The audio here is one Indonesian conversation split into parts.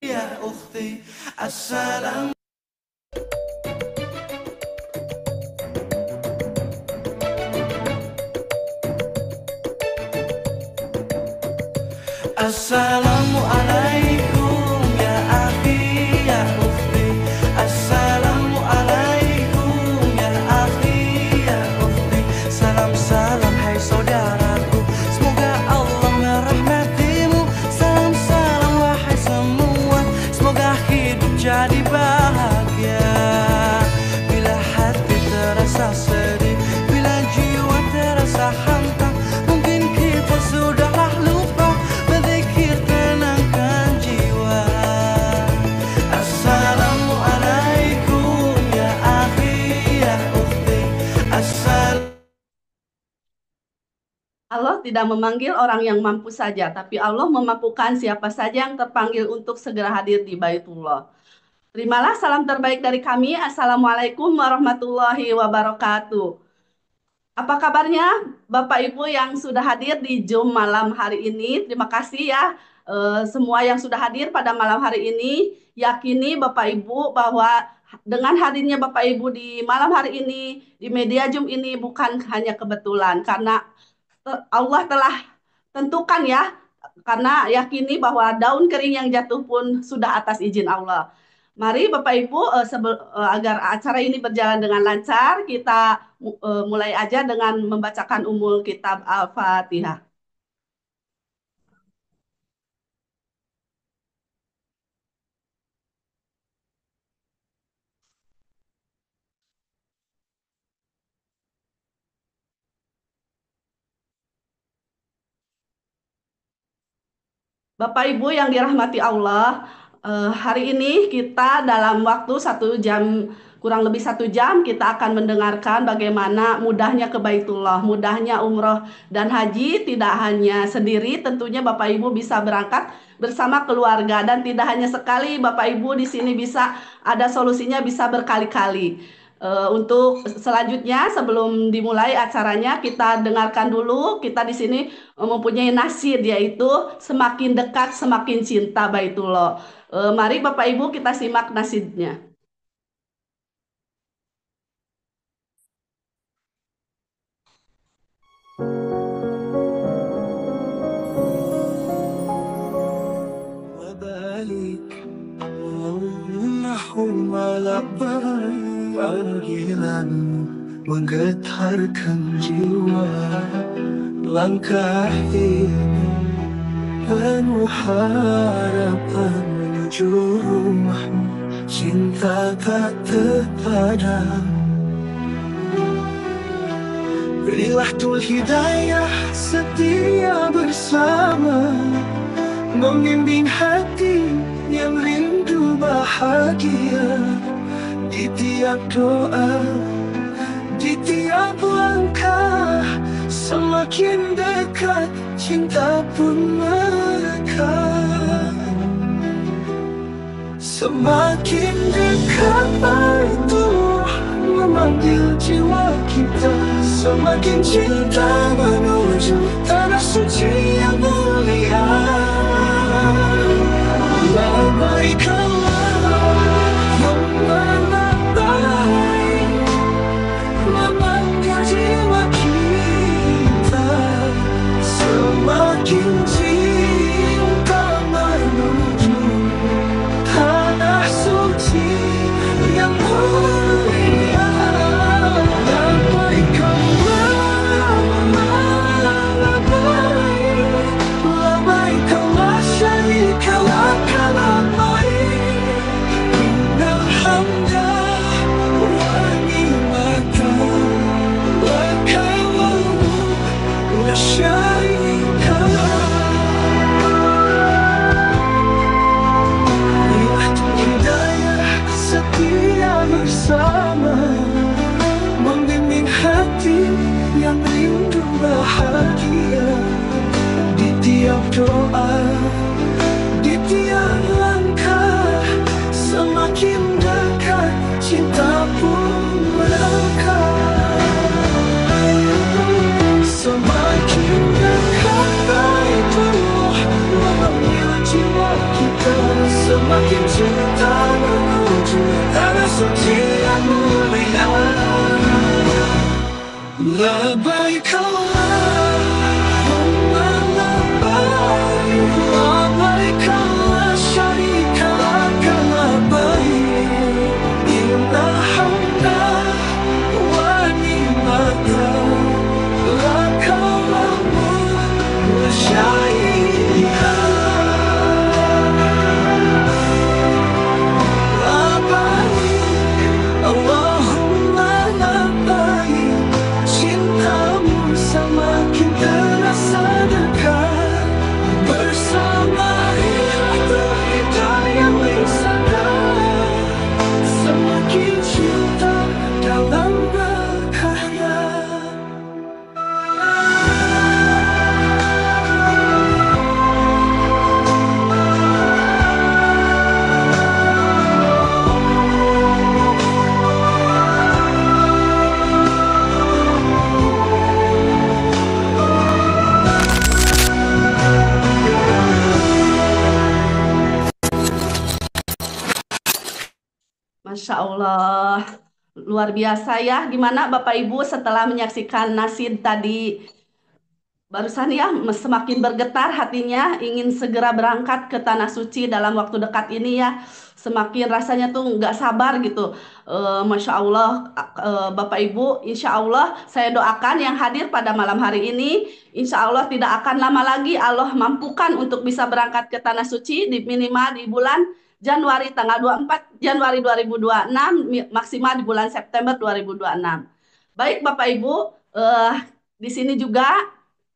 يا أختي السلام. Assalamualaikum ya akhi ya ukhti. Assalamualaikum ya akhi ya ukhti. Salam-salam hai saudaraku, semoga Allah merahmatimu. Salam-salam wahai semua, semoga hidup jadi bahagia. Bila hati terasa sedih, bila jiwa terasa hampa, mungkin kita sudahlah lupa berzikir tenangkan jiwa. Assalamualaikum ya akhi ya ukhti. Allah tidak memanggil orang yang mampu saja, tapi Allah memampukan siapa saja yang terpanggil untuk segera hadir di Baitullah. Terimalah salam terbaik dari kami. Assalamualaikum warahmatullahi wabarakatuh. Apa kabarnya Bapak Ibu yang sudah hadir di Zoom malam hari ini? Terima kasih ya semua yang sudah hadir pada malam hari ini. Yakini Bapak Ibu bahwa dengan hadirnya Bapak Ibu di malam hari ini di media Zoom ini bukan hanya kebetulan, karena Allah telah tentukan ya, karena yakini bahwa daun kering yang jatuh pun sudah atas izin Allah. Mari Bapak Ibu, agar acara ini berjalan dengan lancar, kita mulai aja dengan membacakan umul kitab Al-Fatihah. Bapak Ibu yang dirahmati Allah, hari ini kita dalam waktu 1 jam, kurang lebih 1 jam, kita akan mendengarkan bagaimana mudahnya ke Baitullah, mudahnya umroh dan haji. Tidak hanya sendiri, tentunya Bapak Ibu bisa berangkat bersama keluarga, dan tidak hanya sekali Bapak Ibu di sini, bisa ada solusinya, bisa berkali-kali. Untuk selanjutnya, sebelum dimulai acaranya, kita dengarkan dulu. Kita di sini mempunyai nasid, yaitu semakin dekat semakin cinta Baitullah. Mari Bapak Ibu kita simak nasidnya. وذلك اللهم labbaik, panggilanmu menggetarkan jiwa. Langkah ini penuh harapan menuju rumahmu, cinta tak terpadam. Berilah tul hidayah setia bersama, membimbing hati yang rindu bahagia. Di tiap doa, di tiap langkah, semakin dekat cinta pun melekat. Semakin dekat itu memanggil jiwa kita, semakin cinta menuju tanah suci yang mulia. Labbaik Allahumma labbaik, memanggil jiwa kita, semakin cinta menuju tanah suci yang mulia. Labbaik Allahumma labbaik, labbaik la syarika lak labbaik, innal hamda wa ni'mata laka wal mulku la syarika lak. Hidayah setia bersama, membimbing hati yang rindu bahagia. Di tiap doa, di tiap langkah, semakin dekat cinta pun melekat. Semakin dekat Baitullah, memanggil jiwa kita, semakin لبيك اللهم لبيك لبيك لا شريك لك لبيك إن الحمد والنعمة لك والملك لا شريك لبيك اللهم لبيك cintamu semakin terasa dekat bersama terindah yang sadar semakin cinta dalam berkarya. Masya Allah, luar biasa ya. Gimana Bapak Ibu setelah menyaksikan nasid tadi? Barusan ya semakin bergetar hatinya ingin segera berangkat ke Tanah Suci dalam waktu dekat ini ya. Semakin rasanya tuh nggak sabar gitu. Masya Allah, Bapak Ibu, Insya Allah saya doakan yang hadir pada malam hari ini, Insya Allah tidak akan lama lagi Allah mampukan untuk bisa berangkat ke Tanah Suci di minimal di bulan Januari tanggal 24 Januari 2026, maksimal di bulan September 2026. Baik Bapak Ibu, di sini juga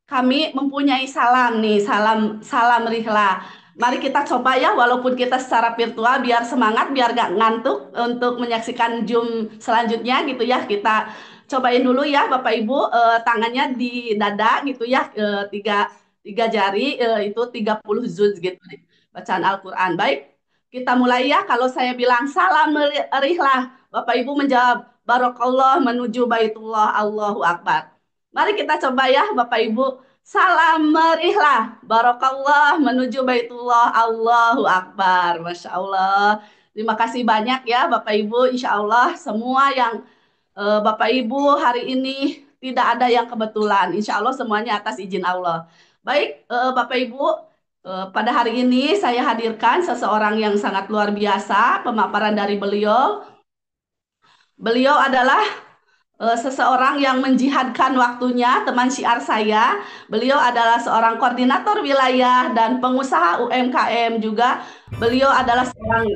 kami mempunyai salam nih, salam salam Rihla. Mari kita coba ya, walaupun kita secara virtual, biar semangat, biar gak ngantuk untuk menyaksikan Zoom selanjutnya gitu ya. Kita cobain dulu ya, Bapak Ibu, tangannya di dada gitu ya, tiga jari, itu 30 juz gitu nih, bacaan Al-Quran. Baik, kita mulai ya. Kalau saya bilang salam Rihla, Bapak Ibu menjawab, Barokallah menuju Baitullah, Allahu Akbar. Mari kita coba ya Bapak Ibu. Salam meriahlah. Barokallah menuju Baitullah. Allahu Akbar. Masya Allah. Terima kasih banyak ya Bapak Ibu. Insya Allah semua yang Bapak Ibu hari ini tidak ada yang kebetulan. Insya Allah semuanya atas izin Allah. Baik Bapak Ibu. Pada hari ini saya hadirkan seseorang yang sangat luar biasa. Pemaparan dari beliau. Beliau adalah seseorang yang menjihadkan waktunya, teman syiar saya. Beliau adalah seorang koordinator wilayah dan pengusaha UMKM juga. Beliau adalah seorang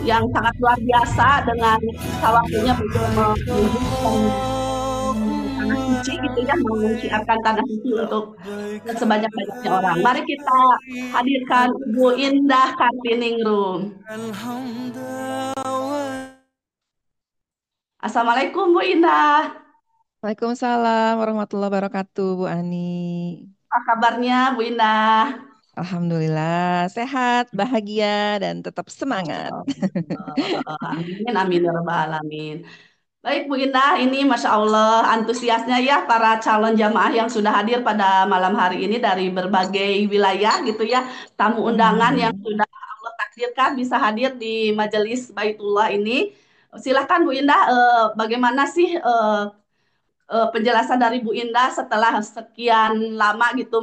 yang sangat luar biasa dengan sisa waktunya beliau menunjukkan tanah suci gitu ya, menyiarkan tanah suci untuk sebanyak-banyaknya orang. Mari kita hadirkan Ibu Indah Kartiningrum. Assalamualaikum Bu Indah. Waalaikumsalam warahmatullahi wabarakatuh, Bu Ani. Apa kabarnya Bu Indah? Alhamdulillah, sehat, bahagia, dan tetap semangat. Amin, amin, ya rabbal alamin. Baik Bu Indah, ini Masya Allah antusiasnya ya para calon jamaah yang sudah hadir pada malam hari ini dari berbagai wilayah gitu ya. Tamu undangan yang sudah Allah takdirkan bisa hadir di Majelis Baitullah ini. Silahkan Bu Indah, bagaimana sih penjelasan dari Bu Indah setelah sekian lama gitu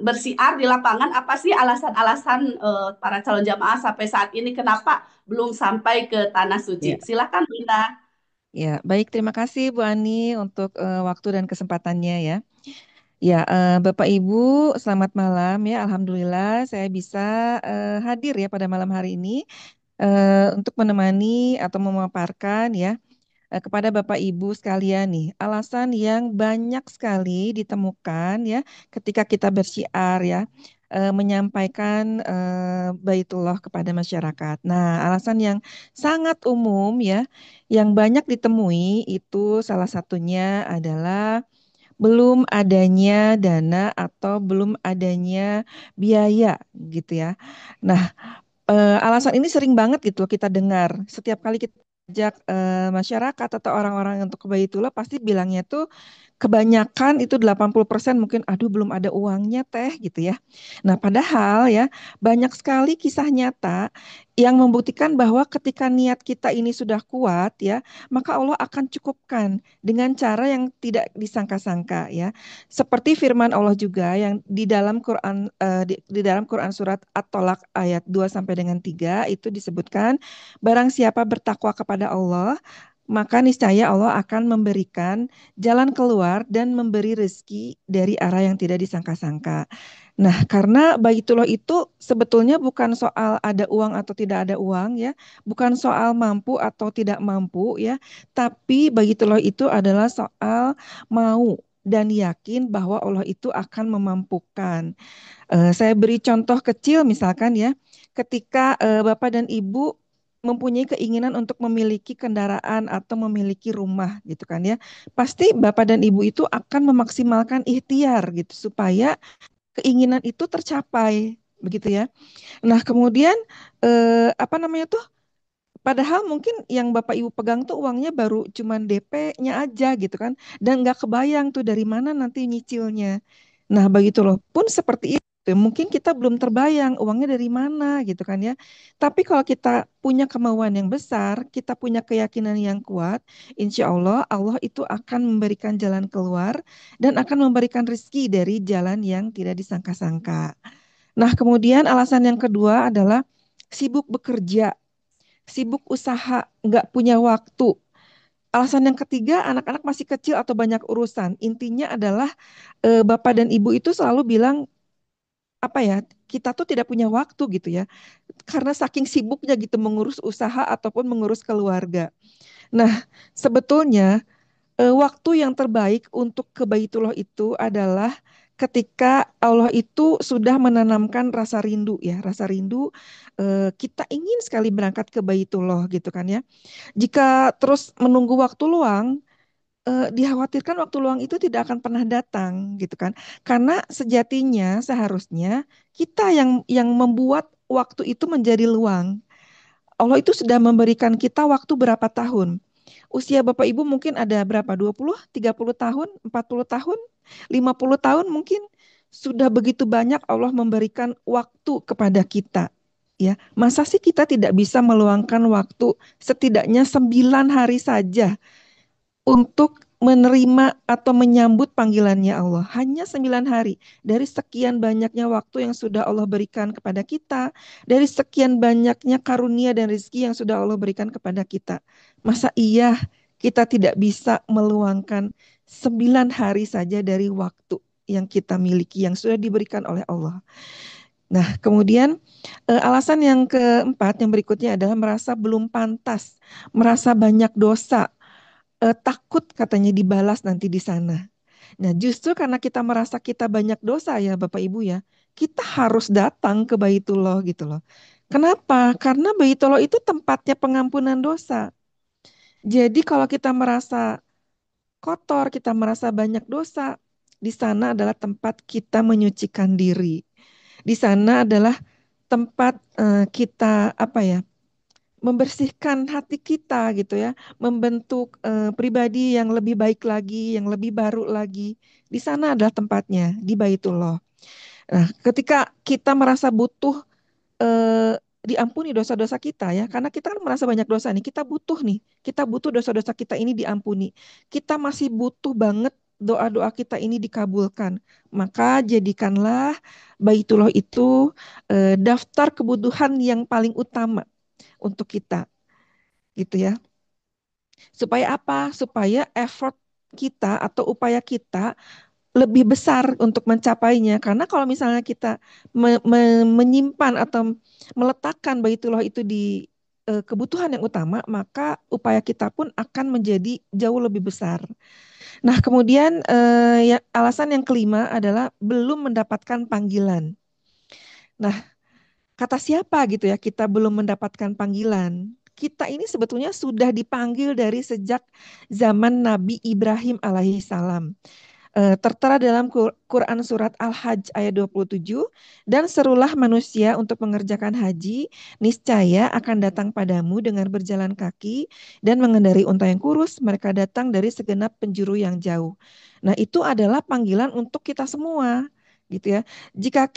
bersiar di lapangan, apa sih alasan-alasan para calon jamaah sampai saat ini kenapa belum sampai ke Tanah Ya, Suci? Silakan Bu Indah. ya, baik, terima kasih Bu Ani untuk waktu dan kesempatannya ya. Ya, Bapak Ibu, selamat malam ya. Alhamdulillah saya bisa hadir ya pada malam hari ini untuk menemani atau memaparkan ya kepada Bapak Ibu sekalian nih, alasan yang banyak sekali ditemukan ya ketika kita bersyiar ya, menyampaikan Baitullah kepada masyarakat. Nah, alasan yang sangat umum ya, yang banyak ditemui itu salah satunya adalah belum adanya dana atau belum adanya biaya gitu ya. Nah, alasan ini sering banget gitu kita dengar. Setiap kali kita ajak masyarakat atau orang-orang untuk ke Baitullah pasti bilangnya tuh kebanyakan itu 80% mungkin aduh belum ada uangnya teh gitu ya. Nah, padahal ya banyak sekali kisah nyata yang membuktikan bahwa ketika niat kita ini sudah kuat ya, maka Allah akan cukupkan dengan cara yang tidak disangka-sangka ya. Seperti firman Allah juga yang di dalam Quran di dalam Quran surat At-Tolak ayat 2 sampai dengan 3 itu disebutkan barang siapa bertakwa kepada Allah maka niscaya Allah akan memberikan jalan keluar dan memberi rezeki dari arah yang tidak disangka-sangka. Nah, karena Baitullah itu sebetulnya bukan soal ada uang atau tidak ada uang ya, bukan soal mampu atau tidak mampu ya, tapi Baitullah itu adalah soal mau dan yakin bahwa Allah itu akan memampukan. Saya beri contoh kecil misalkan ya, ketika Bapak dan Ibu mempunyai keinginan untuk memiliki kendaraan atau memiliki rumah gitu kan ya. Pasti Bapak dan Ibu itu akan memaksimalkan ikhtiar gitu supaya keinginan itu tercapai begitu ya. Nah, kemudian apa namanya tuh? Padahal mungkin yang Bapak Ibu pegang tuh uangnya baru cuman DP-nya aja gitu kan. Dan nggak kebayang tuh dari mana nanti nyicilnya. Nah, begitu loh. Pun seperti itu. Mungkin kita belum terbayang uangnya dari mana gitu kan ya. Tapi kalau kita punya kemauan yang besar, kita punya keyakinan yang kuat, insya Allah Allah itu akan memberikan jalan keluar dan akan memberikan rezeki dari jalan yang tidak disangka-sangka. Nah, kemudian alasan yang kedua adalah sibuk bekerja, sibuk usaha, nggak punya waktu. Alasan yang ketiga, anak-anak masih kecil atau banyak urusan. Intinya adalah bapak dan ibu itu selalu bilang apa ya, kita tuh tidak punya waktu gitu ya. Karena saking sibuknya gitu mengurus usaha ataupun mengurus keluarga. Nah, sebetulnya waktu yang terbaik untuk ke Baitullah itu adalah ketika Allah itu sudah menanamkan rasa rindu ya, rasa rindu kita ingin sekali berangkat ke Baitullah gitu kan ya. Jika terus menunggu waktu luang, dikhawatirkan waktu luang itu tidak akan pernah datang gitu kan. Karena sejatinya seharusnya kita yang membuat waktu itu menjadi luang. Allah itu sudah memberikan kita waktu berapa tahun? Usia Bapak Ibu mungkin ada berapa? 20, 30 tahun, 40 tahun, 50 tahun mungkin sudah begitu banyak Allah memberikan waktu kepada kita. Ya, masa sih kita tidak bisa meluangkan waktu setidaknya 9 hari saja untuk menerima atau menyambut panggilannya Allah. Hanya 9 hari dari sekian banyaknya waktu yang sudah Allah berikan kepada kita, dari sekian banyaknya karunia dan rezeki yang sudah Allah berikan kepada kita. Masa iya kita tidak bisa meluangkan 9 hari saja dari waktu yang kita miliki, yang sudah diberikan oleh Allah. Nah, kemudian alasan yang keempat, yang berikutnya adalah merasa belum pantas, merasa banyak dosa, takut katanya dibalas nanti di sana. Nah, justru karena kita merasa kita banyak dosa ya Bapak Ibu ya, kita harus datang ke Baitullah gitu loh. Kenapa? Karena Baitullah itu tempatnya pengampunan dosa. Jadi kalau kita merasa kotor, kita merasa banyak dosa, di sana adalah tempat kita menyucikan diri. Di sana adalah tempat kita apa ya? Membersihkan hati kita gitu ya, membentuk pribadi yang lebih baik lagi, yang lebih baru lagi. Di sana adalah tempatnya, di Baitullah. Nah, ketika kita merasa butuh diampuni dosa-dosa kita ya, karena kita kan merasa banyak dosa nih, kita butuh dosa-dosa kita ini diampuni. Kita masih butuh banget doa-doa kita ini dikabulkan. Maka jadikanlah Baitullah itu daftar kebutuhan yang paling utama untuk kita gitu ya. Supaya apa? Supaya effort kita atau upaya kita lebih besar untuk mencapainya. Karena kalau misalnya kita menyimpan atau meletakkan Baitullah itu di kebutuhan yang utama, maka upaya kita pun akan menjadi jauh lebih besar. Nah, kemudian ya, alasan yang kelima adalah belum mendapatkan panggilan. Nah, kata siapa gitu ya kita belum mendapatkan panggilan? Kita ini sebetulnya sudah dipanggil dari sejak zaman Nabi Ibrahim alaihissalam. Tertera dalam Quran surat Al-Hajj ayat 27, dan serulah manusia untuk mengerjakan haji, niscaya akan datang padamu dengan berjalan kaki dan mengendari unta yang kurus, mereka datang dari segenap penjuru yang jauh. Nah, itu adalah panggilan untuk kita semua, gitu ya. Jika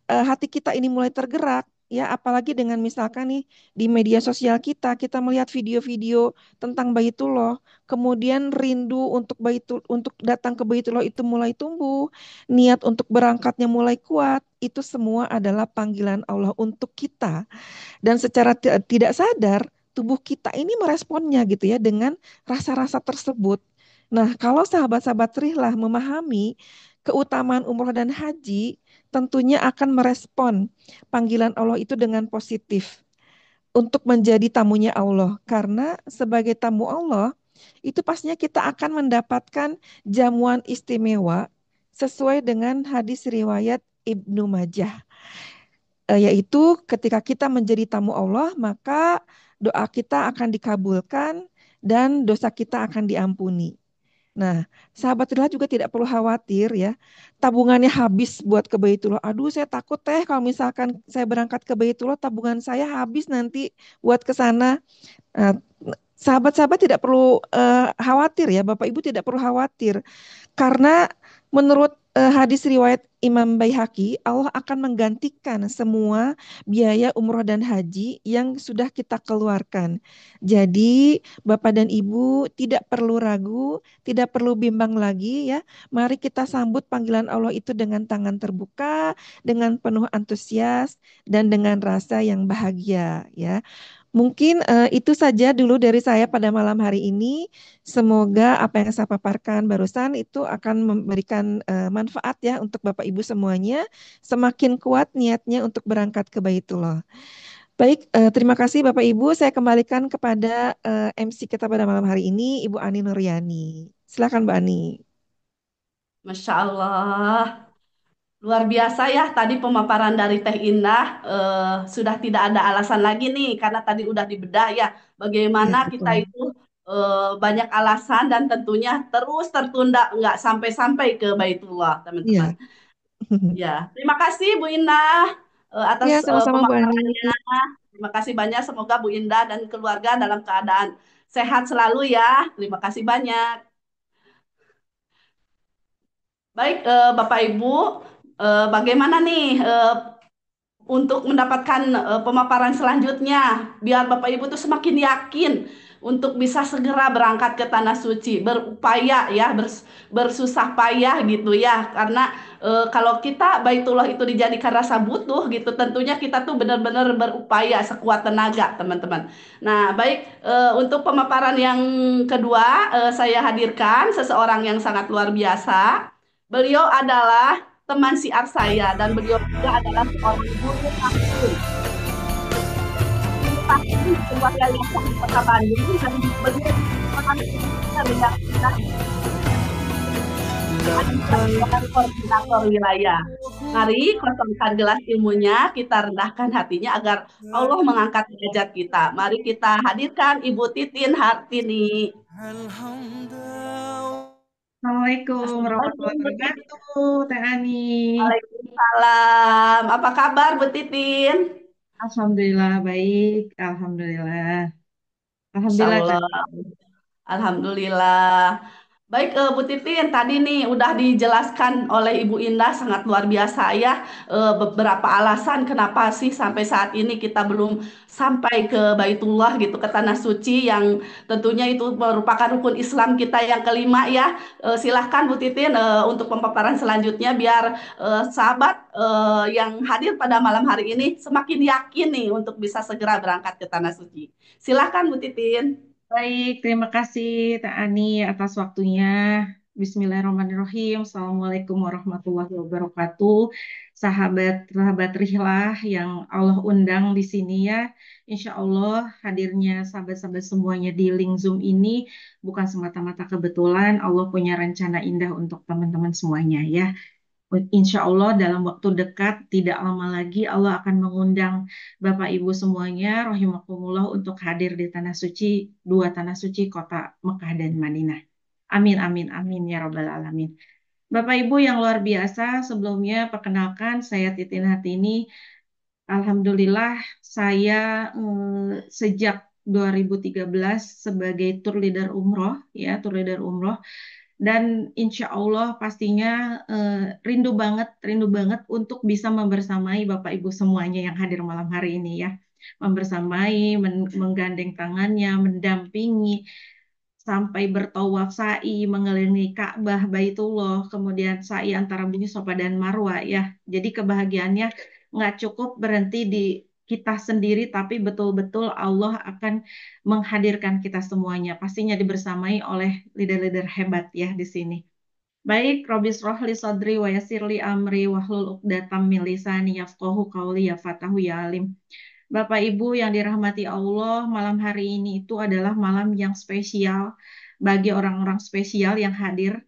hati kita ini mulai tergerak, ya, apalagi dengan misalkan nih di media sosial kita melihat video-video tentang Baitullah, kemudian rindu untuk datang ke Baitullah itu mulai tumbuh, niat untuk berangkatnya mulai kuat, itu semua adalah panggilan Allah untuk kita. Dan secara tidak sadar, tubuh kita ini meresponnya gitu ya dengan rasa-rasa tersebut. Nah, kalau sahabat-sahabat Rihlah memahami keutamaan umroh dan haji, tentunya akan merespon panggilan Allah itu dengan positif untuk menjadi tamunya Allah. Karena sebagai tamu Allah, itu pastinya kita akan mendapatkan jamuan istimewa sesuai dengan hadis riwayat Ibnu Majah. Yaitu ketika kita menjadi tamu Allah, maka doa kita akan dikabulkan dan dosa kita akan diampuni. Nah, sahabat Rila juga tidak perlu khawatir ya, tabungannya habis buat ke Baitullah. Aduh, saya takut kalau misalkan saya berangkat ke Baitullah, tabungan saya habis nanti buat ke sana. Nah, sahabat-sahabat tidak perlu khawatir ya, Bapak Ibu tidak perlu khawatir. Karena menurut hadis riwayat Imam Baihaqi, Allah akan menggantikan semua biaya umroh dan haji yang sudah kita keluarkan. Jadi, Bapak dan Ibu tidak perlu ragu, tidak perlu bimbang lagi ya. Mari kita sambut panggilan Allah itu dengan tangan terbuka, dengan penuh antusias dan dengan rasa yang bahagia ya. Mungkin itu saja dulu dari saya pada malam hari ini. Semoga apa yang saya paparkan barusan itu akan memberikan manfaat ya untuk Bapak Ibu semuanya. Semakin kuat niatnya untuk berangkat ke Baitullah. Baik, terima kasih Bapak Ibu. Saya kembalikan kepada MC kita pada malam hari ini, Ibu Ani Nuryani. Silakan Mbak Ani. Masya Allah. Luar biasa ya tadi pemaparan dari Teh Indah. Sudah tidak ada alasan lagi nih karena tadi udah dibedah ya Iya, bagaimana kita betul. itu banyak alasan dan tentunya terus tertunda nggak sampai-sampai ke Baitullah teman-teman. Iya. Ya, terima kasih Bu Indah atas Ya, sama-sama Bu Ani. pemaparannya. Terima kasih banyak. Semoga Bu Indah dan keluarga dalam keadaan sehat selalu ya. Terima kasih banyak. Baik, Bapak Ibu, bagaimana nih untuk mendapatkan pemaparan selanjutnya, biar Bapak Ibu tuh semakin yakin untuk bisa segera berangkat ke Tanah Suci, berupaya ya, bersusah payah gitu ya, karena kalau kita Baitullah itu dijadikan rasa butuh gitu, tentunya kita tuh benar-benar berupaya sekuat tenaga, teman-teman. Nah, baik untuk pemaparan yang kedua, saya hadirkan seseorang yang sangat luar biasa. Beliau adalah teman siar saya dan beliau juga adalah seorang guru taklim. Guru taklim di sebuah yayasan di Kota Bandung dan beliau seorang dokter yang sudah adalah koordinator wilayah. Mari kosongkan gelas ilmunya, kita rendahkan hatinya agar Allah mengangkat derajat kita. Mari kita hadirkan Ibu Titin Hartini. Assalamualaikum warahmatullahi Assalamualaikum. wabarakatuh, Teh Ani. Waalaikumsalam. Apa kabar Bu Titin? Alhamdulillah baik, Alhamdulillah. Insya Alhamdulillah, Teh. Allah. Alhamdulillah. Baik, Bu Titin, tadi nih udah dijelaskan oleh Ibu Indah sangat luar biasa ya beberapa alasan kenapa sih sampai saat ini kita belum sampai ke Baitullah gitu ke Tanah Suci yang tentunya itu merupakan rukun Islam kita yang kelima ya. Silahkan Bu Titin untuk pemaparan selanjutnya biar sahabat yang hadir pada malam hari ini semakin yakin nih untuk bisa segera berangkat ke Tanah Suci. Silahkan Bu Titin. Baik, terima kasih Teh Ani atas waktunya. Bismillahirrahmanirrahim. Assalamualaikum warahmatullahi wabarakatuh. Sahabat-sahabat Rihlah yang Allah undang di sini ya. Insya Allah hadirnya sahabat-sahabat semuanya di link Zoom ini bukan semata-mata kebetulan. Allah punya rencana indah untuk teman-teman semuanya ya. Insya Allah dalam waktu dekat, tidak lama lagi Allah akan mengundang Bapak Ibu semuanya, rahimakumullah untuk hadir di Tanah Suci, dua Tanah Suci kota Mekah dan Madinah. Amin, amin, amin, ya Rabbal Alamin. Bapak Ibu yang luar biasa, sebelumnya perkenalkan saya Titin Hartini. Alhamdulillah saya sejak 2013 sebagai tour leader umroh, ya tour leader umroh Dan insya Allah pastinya rindu banget untuk bisa membersamai Bapak Ibu semuanya yang hadir malam hari ini ya. Membersamai, menggandeng tangannya, mendampingi sampai bertawaf sa'i, mengelilingi Ka'bah, Baitullah, kemudian sa'i antara Bumi Safa dan Marwah ya. Jadi kebahagiaannya nggak cukup berhenti di kita sendiri, tapi betul-betul Allah akan menghadirkan kita semuanya. Pastinya dibersamai oleh leader-leader hebat ya di sini. Baik, Robis rohli sadri wa yasirli amri wahlul uqdatam min lisani yafqahu qawli ya fatahu ya alim. Bapak Ibu yang dirahmati Allah, malam hari ini itu adalah malam yang spesial bagi orang-orang spesial yang hadir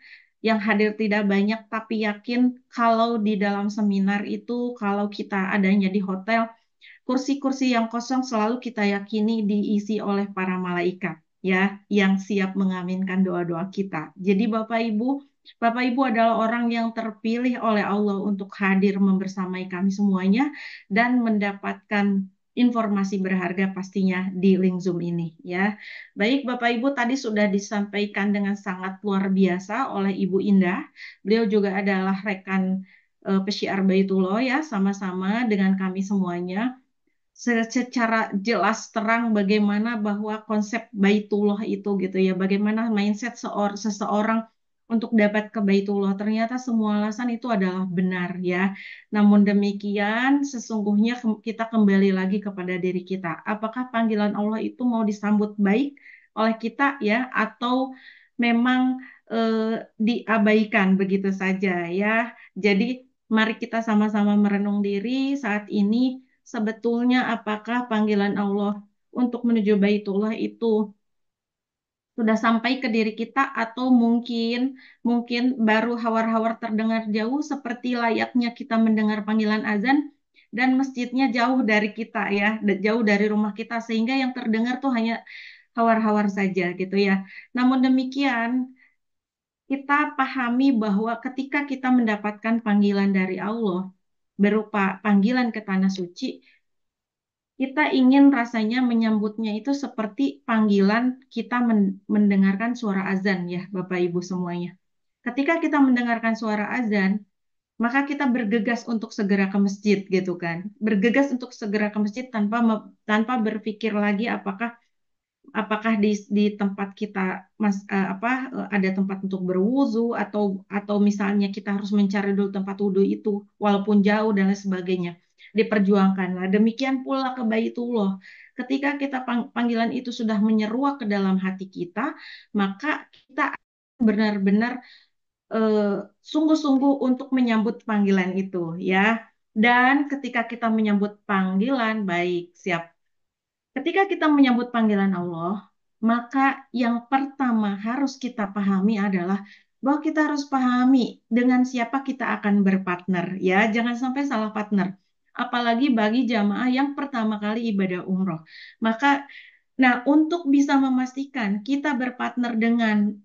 tidak banyak, tapi yakin kalau di dalam seminar itu, kalau kita adanya di hotel, kursi-kursi yang kosong selalu kita yakini diisi oleh para malaikat, ya, yang siap mengaminkan doa-doa kita. Jadi Bapak Ibu adalah orang yang terpilih oleh Allah untuk hadir membersamai kami semuanya dan mendapatkan informasi berharga pastinya di link Zoom ini ya. Baik Bapak Ibu, tadi sudah disampaikan dengan sangat luar biasa oleh Ibu Indah. Beliau juga adalah rekan Pesyiar Baitullah ya, sama-sama dengan kami semuanya secara jelas terang bagaimana bahwa konsep Baitullah itu gitu ya, bagaimana mindset seseorang untuk dapat ke Baitullah. Ternyata semua alasan itu adalah benar ya. Namun demikian sesungguhnya kita kembali lagi kepada diri kita. Apakah panggilan Allah itu mau disambut baik oleh kita ya, atau memang diabaikan begitu saja ya. Jadi mari kita sama-sama merenung diri saat ini. Sebetulnya apakah panggilan Allah untuk menuju Baitullah itu sudah sampai ke diri kita atau mungkin baru hawar-hawar terdengar jauh seperti layaknya kita mendengar panggilan azan dan masjidnya jauh dari kita ya, jauh dari rumah kita sehingga yang terdengar tuh hanya hawar-hawar saja gitu ya. Namun demikian kita pahami bahwa ketika kita mendapatkan panggilan dari Allah berupa panggilan ke tanah suci, kita ingin rasanya menyambutnya itu seperti panggilan kita mendengarkan suara azan ya Bapak Ibu semuanya. Ketika kita mendengarkan suara azan, maka kita bergegas untuk segera ke masjid gitu kan. Bergegas untuk segera ke masjid tanpa berpikir lagi apakah di tempat kita ada tempat untuk berwuzu atau misalnya kita harus mencari dulu tempat wudhu itu walaupun jauh dan lain sebagainya, diperjuangkanlah. Demikian pula ke Baitullah, ketika kita panggilan itu sudah menyeruak ke dalam hati kita, maka kita benar-benar sungguh-sungguh untuk menyambut panggilan itu ya. Dan ketika kita menyambut panggilan, baik, siap. Ketika kita menyambut panggilan Allah, maka yang pertama harus kita pahami adalah bahwa kita harus pahami dengan siapa kita akan berpartner, ya. Jangan sampai salah partner. Apalagi bagi jamaah yang pertama kali ibadah umroh. Nah, untuk bisa memastikan kita berpartner dengan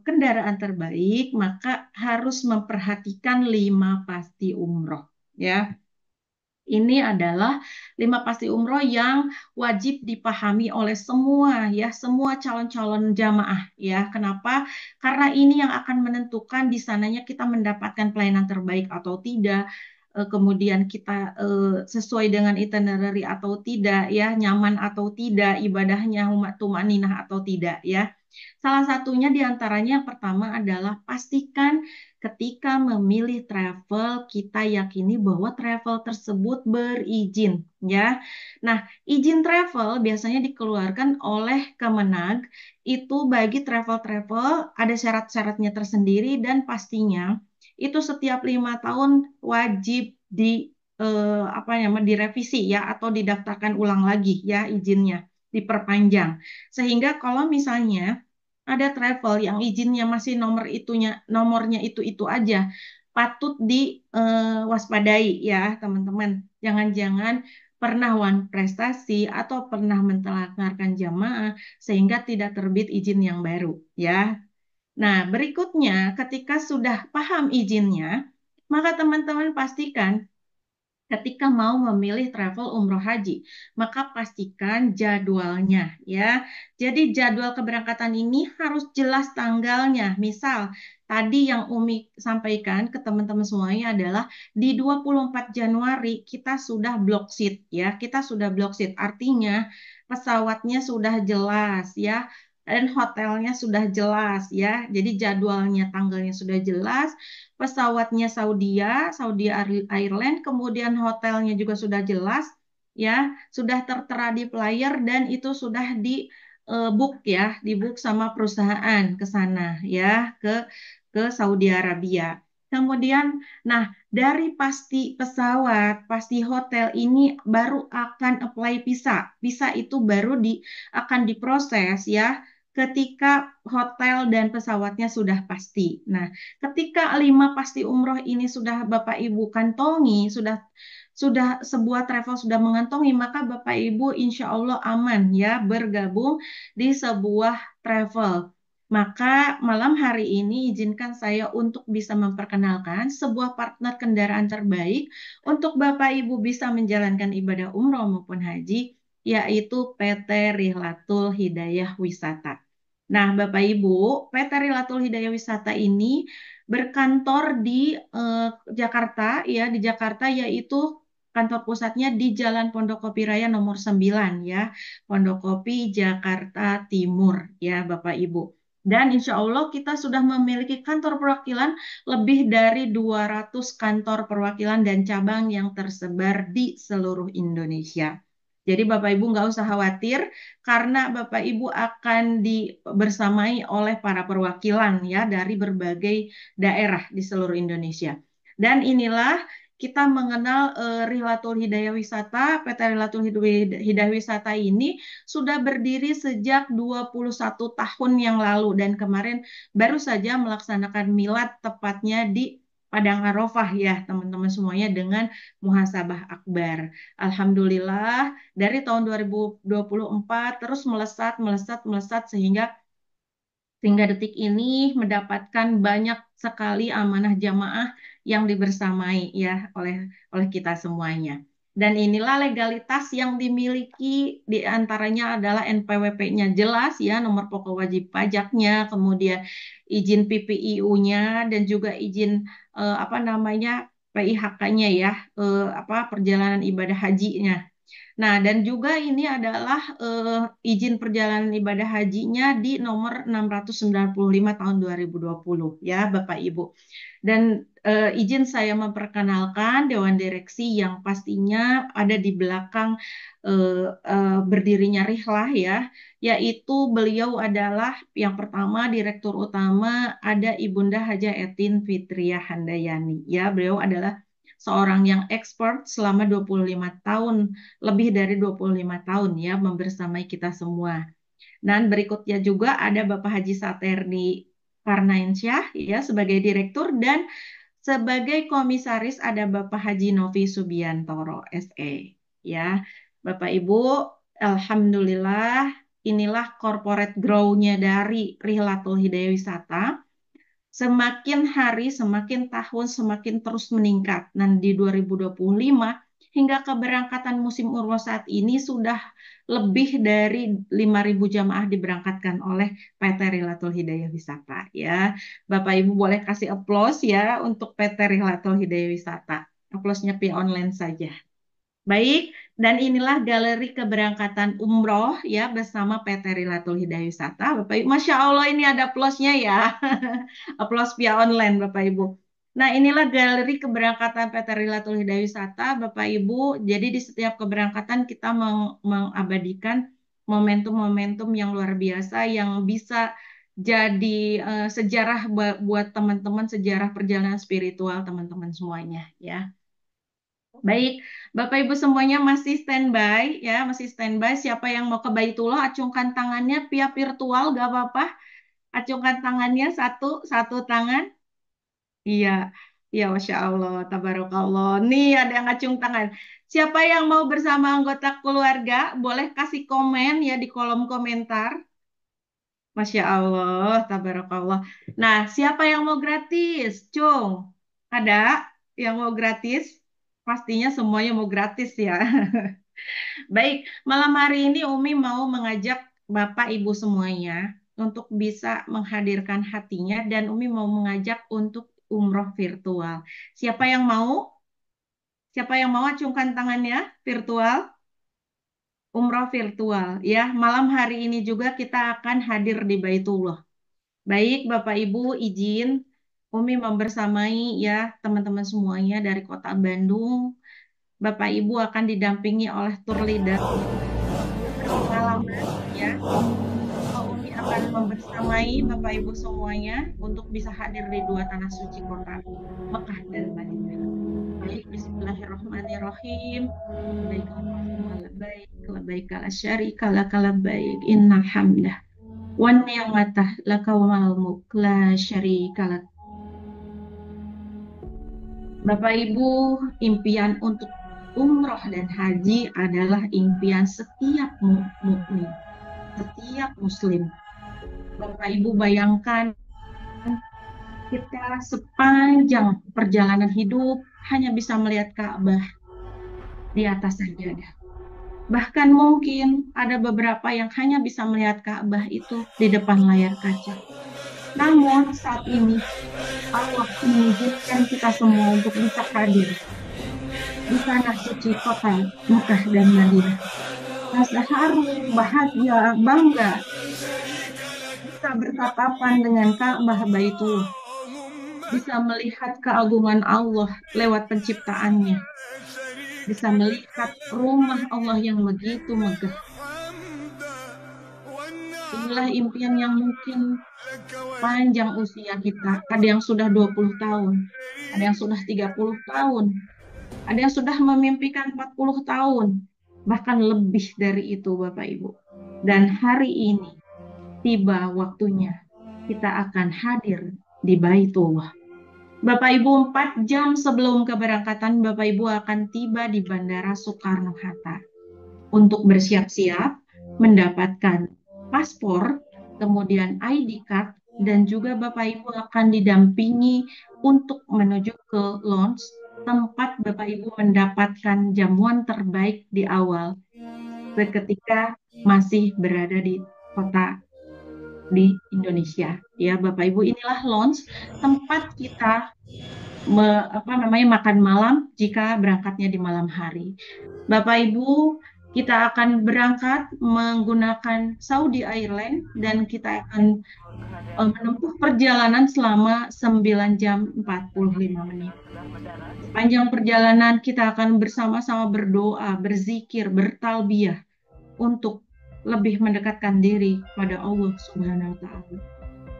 kendaraan terbaik, maka harus memperhatikan 5 pasti umroh, ya. Ini adalah 5 pasti umroh yang wajib dipahami oleh semua ya, semua calon-calon jamaah ya. Kenapa? Karena ini yang akan menentukan di sananya kita mendapatkan pelayanan terbaik atau tidak, kemudian kita sesuai dengan itinerary atau tidak ya, nyaman atau tidak, ibadahnya tumaninah atau tidak ya. Salah satunya diantaranya yang pertama adalah pastikan ketika memilih travel, kita yakini bahwa travel tersebut berizin, ya. Nah, izin travel biasanya dikeluarkan oleh Kemenag, itu bagi travel-travel ada syarat-syaratnya tersendiri dan pastinya itu setiap 5 tahun wajib direvisi ya atau didaftarkan ulang lagi ya izinnya, diperpanjang. Sehingga kalau misalnya ada travel yang izinnya masih nomornya itu aja, patut diwaspadai ya teman-teman. Jangan-jangan pernah wan prestasi atau pernah mentelantarkan jamaah sehingga tidak terbit izin yang baru ya. Nah, berikutnya ketika sudah paham izinnya, maka teman-teman pastikan ketika mau memilih travel umroh haji, maka pastikan jadwalnya ya. Jadi jadwal keberangkatan ini harus jelas tanggalnya. Misal tadi yang Umi sampaikan ke teman-teman semuanya adalah di 24 Januari kita sudah block seat ya. Kita sudah block seat artinya pesawatnya sudah jelas ya. Dan hotelnya sudah jelas ya. Jadi jadwalnya, tanggalnya sudah jelas, pesawatnya Saudi Airline, kemudian hotelnya juga sudah jelas, ya, sudah tertera di flyer dan itu sudah di book ya, di book sama perusahaan ke sana ya, ke Saudi Arabia. Kemudian, nah dari pasti pesawat, pasti hotel ini baru akan apply visa. Visa itu baru akan diproses ya ketika hotel dan pesawatnya sudah pasti. Nah, ketika 5 pasti umroh ini sudah Bapak Ibu kantongi, sudah sebuah travel sudah mengantongi, maka Bapak Ibu insya Allah aman ya bergabung di sebuah travel. Maka malam hari ini izinkan saya untuk bisa memperkenalkan sebuah partner kendaraan terbaik untuk Bapak Ibu bisa menjalankan ibadah umroh maupun haji, yaitu PT Rihlatul Hidayah Wisata. Nah, Bapak Ibu, PT Rilatul Hidayah Wisata ini berkantor di Jakarta, ya, di Jakarta yaitu kantor pusatnya di Jalan Pondokopi Raya nomor 9 ya, Pondokopi Jakarta Timur ya, Bapak Ibu. Dan insya Allah kita sudah memiliki kantor perwakilan lebih dari 200 kantor perwakilan dan cabang yang tersebar di seluruh Indonesia. Jadi Bapak Ibu nggak usah khawatir karena Bapak Ibu akan dibersamai oleh para perwakilan ya dari berbagai daerah di seluruh Indonesia. Dan inilah kita mengenal Rihlatul Hidayah Wisata, PT Rihlatul Hidayah Wisata ini sudah berdiri sejak 21 tahun yang lalu dan kemarin baru saja melaksanakan milad tepatnya di Padang Arafah ya teman-teman semuanya dengan muhasabah akbar. Alhamdulillah dari tahun 2024 terus melesat, melesat, melesat sehingga detik ini mendapatkan banyak sekali amanah jamaah yang dibersamai ya oleh kita semuanya. Dan inilah legalitas yang dimiliki di antaranya adalah NPWP-nya jelas ya, nomor pokok wajib pajaknya, kemudian izin PPIU-nya dan juga izin apa namanya PIHK-nya ya, perjalanan ibadah hajinya. Nah, dan juga ini adalah izin perjalanan ibadah hajinya di nomor 695 tahun 2020 ya Bapak Ibu. Dan izin saya memperkenalkan Dewan Direksi yang pastinya ada di belakang berdirinya Rihlah ya, yaitu beliau adalah yang pertama Direktur Utama ada Ibunda Haja Etin Fitriah Handayani ya, beliau adalah seorang yang expert selama 25 tahun, lebih dari 25 tahun ya membersamai kita semua. Dan berikutnya juga ada Bapak Haji Saterni Karnainsyah ya sebagai direktur dan sebagai komisaris ada Bapak Haji Novi Subiantoro SE ya. Bapak Ibu, alhamdulillah inilah corporate grow-nya dari Rihlatul Hidayah Wisata. Semakin hari, semakin tahun, semakin terus meningkat. Dan di 2025 hingga keberangkatan musim umroh saat ini sudah lebih dari 5.000 jamaah diberangkatkan oleh PT Rihlatul Hidayah Wisata. Ya, Bapak Ibu boleh kasih aplaus ya untuk PT Rihlatul Hidayah Wisata. Aplausnya via online saja. Baik, dan inilah galeri keberangkatan umroh ya bersama PT Rihlatul Hidayah Wisata. Bapak Ibu, Masya Allah ini ada aplausnya ya. Aplaus via online Bapak Ibu. Nah inilah galeri keberangkatan PT Rihlatul Hidayah Wisata Bapak Ibu. Jadi di setiap keberangkatan kita mengabadikan momentum-momentum yang luar biasa yang bisa jadi sejarah buat teman-teman, sejarah perjalanan spiritual teman-teman semuanya ya. Baik, Bapak Ibu semuanya masih standby ya, masih standby. Siapa yang mau ke Baitullah, acungkan tangannya via virtual, gak apa-apa. Acungkan tangannya satu tangan. Iya, iya, Masya Allah, Tabarakallah. Nih ada yang acung tangan. Siapa yang mau bersama anggota keluarga, boleh kasih komen ya di kolom komentar. Masya Allah, Tabarakallah. Nah, siapa yang mau gratis? Cung, ada yang mau gratis? pastinya semuanya mau gratis ya. Baik, malam hari ini Umi mau mengajak Bapak Ibu semuanya untuk bisa menghadirkan hatinya dan Umi mau mengajak untuk umroh virtual. Siapa yang mau? Siapa yang mau acungkan tangannya virtual? Umroh virtual ya. Malam hari ini juga kita akan hadir di Baitullah. Baik, Bapak Ibu izin Umi membersamai ya teman-teman semuanya dari Kota Bandung. Bapak Ibu akan didampingi oleh tour leader berpengalaman ya. Umi akan membersamai Bapak Ibu semuanya untuk bisa hadir di dua tanah suci kota Mekah dan Madinah. Baik, bismillahirrahmanirrahim. Baik, labbaik, labbaik la syarika laka labbaik, innal hamdah wan ni'matah laka wal mulk la syarika lak. Bapak Ibu, impian untuk umroh dan haji adalah impian setiap mukmin, setiap muslim. Bapak Ibu bayangkan kita sepanjang perjalanan hidup hanya bisa melihat Ka'bah di atas sajadah. Bahkan mungkin ada beberapa yang hanya bisa melihat Ka'bah itu di depan layar kaca. Namun saat ini Allah mengizinkan kita semua untuk bisa hadir di tanah suci kota Mekah dan Madinah. Rasa haru, bahagia, bangga bisa bertatapan dengan Ka'bah Baitullah, bisa melihat keagungan Allah lewat penciptaannya, bisa melihat rumah Allah yang begitu megah. Inilah impian yang mungkin panjang usia kita. Ada yang sudah 20 tahun, ada yang sudah 30 tahun, ada yang sudah memimpikan 40 tahun, bahkan lebih dari itu Bapak Ibu. Dan hari ini tiba waktunya kita akan hadir di Baitullah. Bapak Ibu, 4 jam sebelum keberangkatan Bapak Ibu akan tiba di Bandara Soekarno-Hatta untuk bersiap-siap mendapatkan paspor, kemudian ID card, dan juga Bapak Ibu akan didampingi untuk menuju ke lounge tempat Bapak Ibu mendapatkan jamuan terbaik di awal ketika masih berada di kota di Indonesia. Ya, Bapak Ibu, inilah lounge tempat kita makan malam jika berangkatnya di malam hari. Bapak Ibu, kita akan berangkat menggunakan Saudi Airlines dan kita akan menempuh perjalanan selama 9 jam 45 menit. Sepanjang perjalanan kita akan bersama-sama berdoa, berzikir, bertalbiyah untuk lebih mendekatkan diri pada Allah Subhanahu wa taala.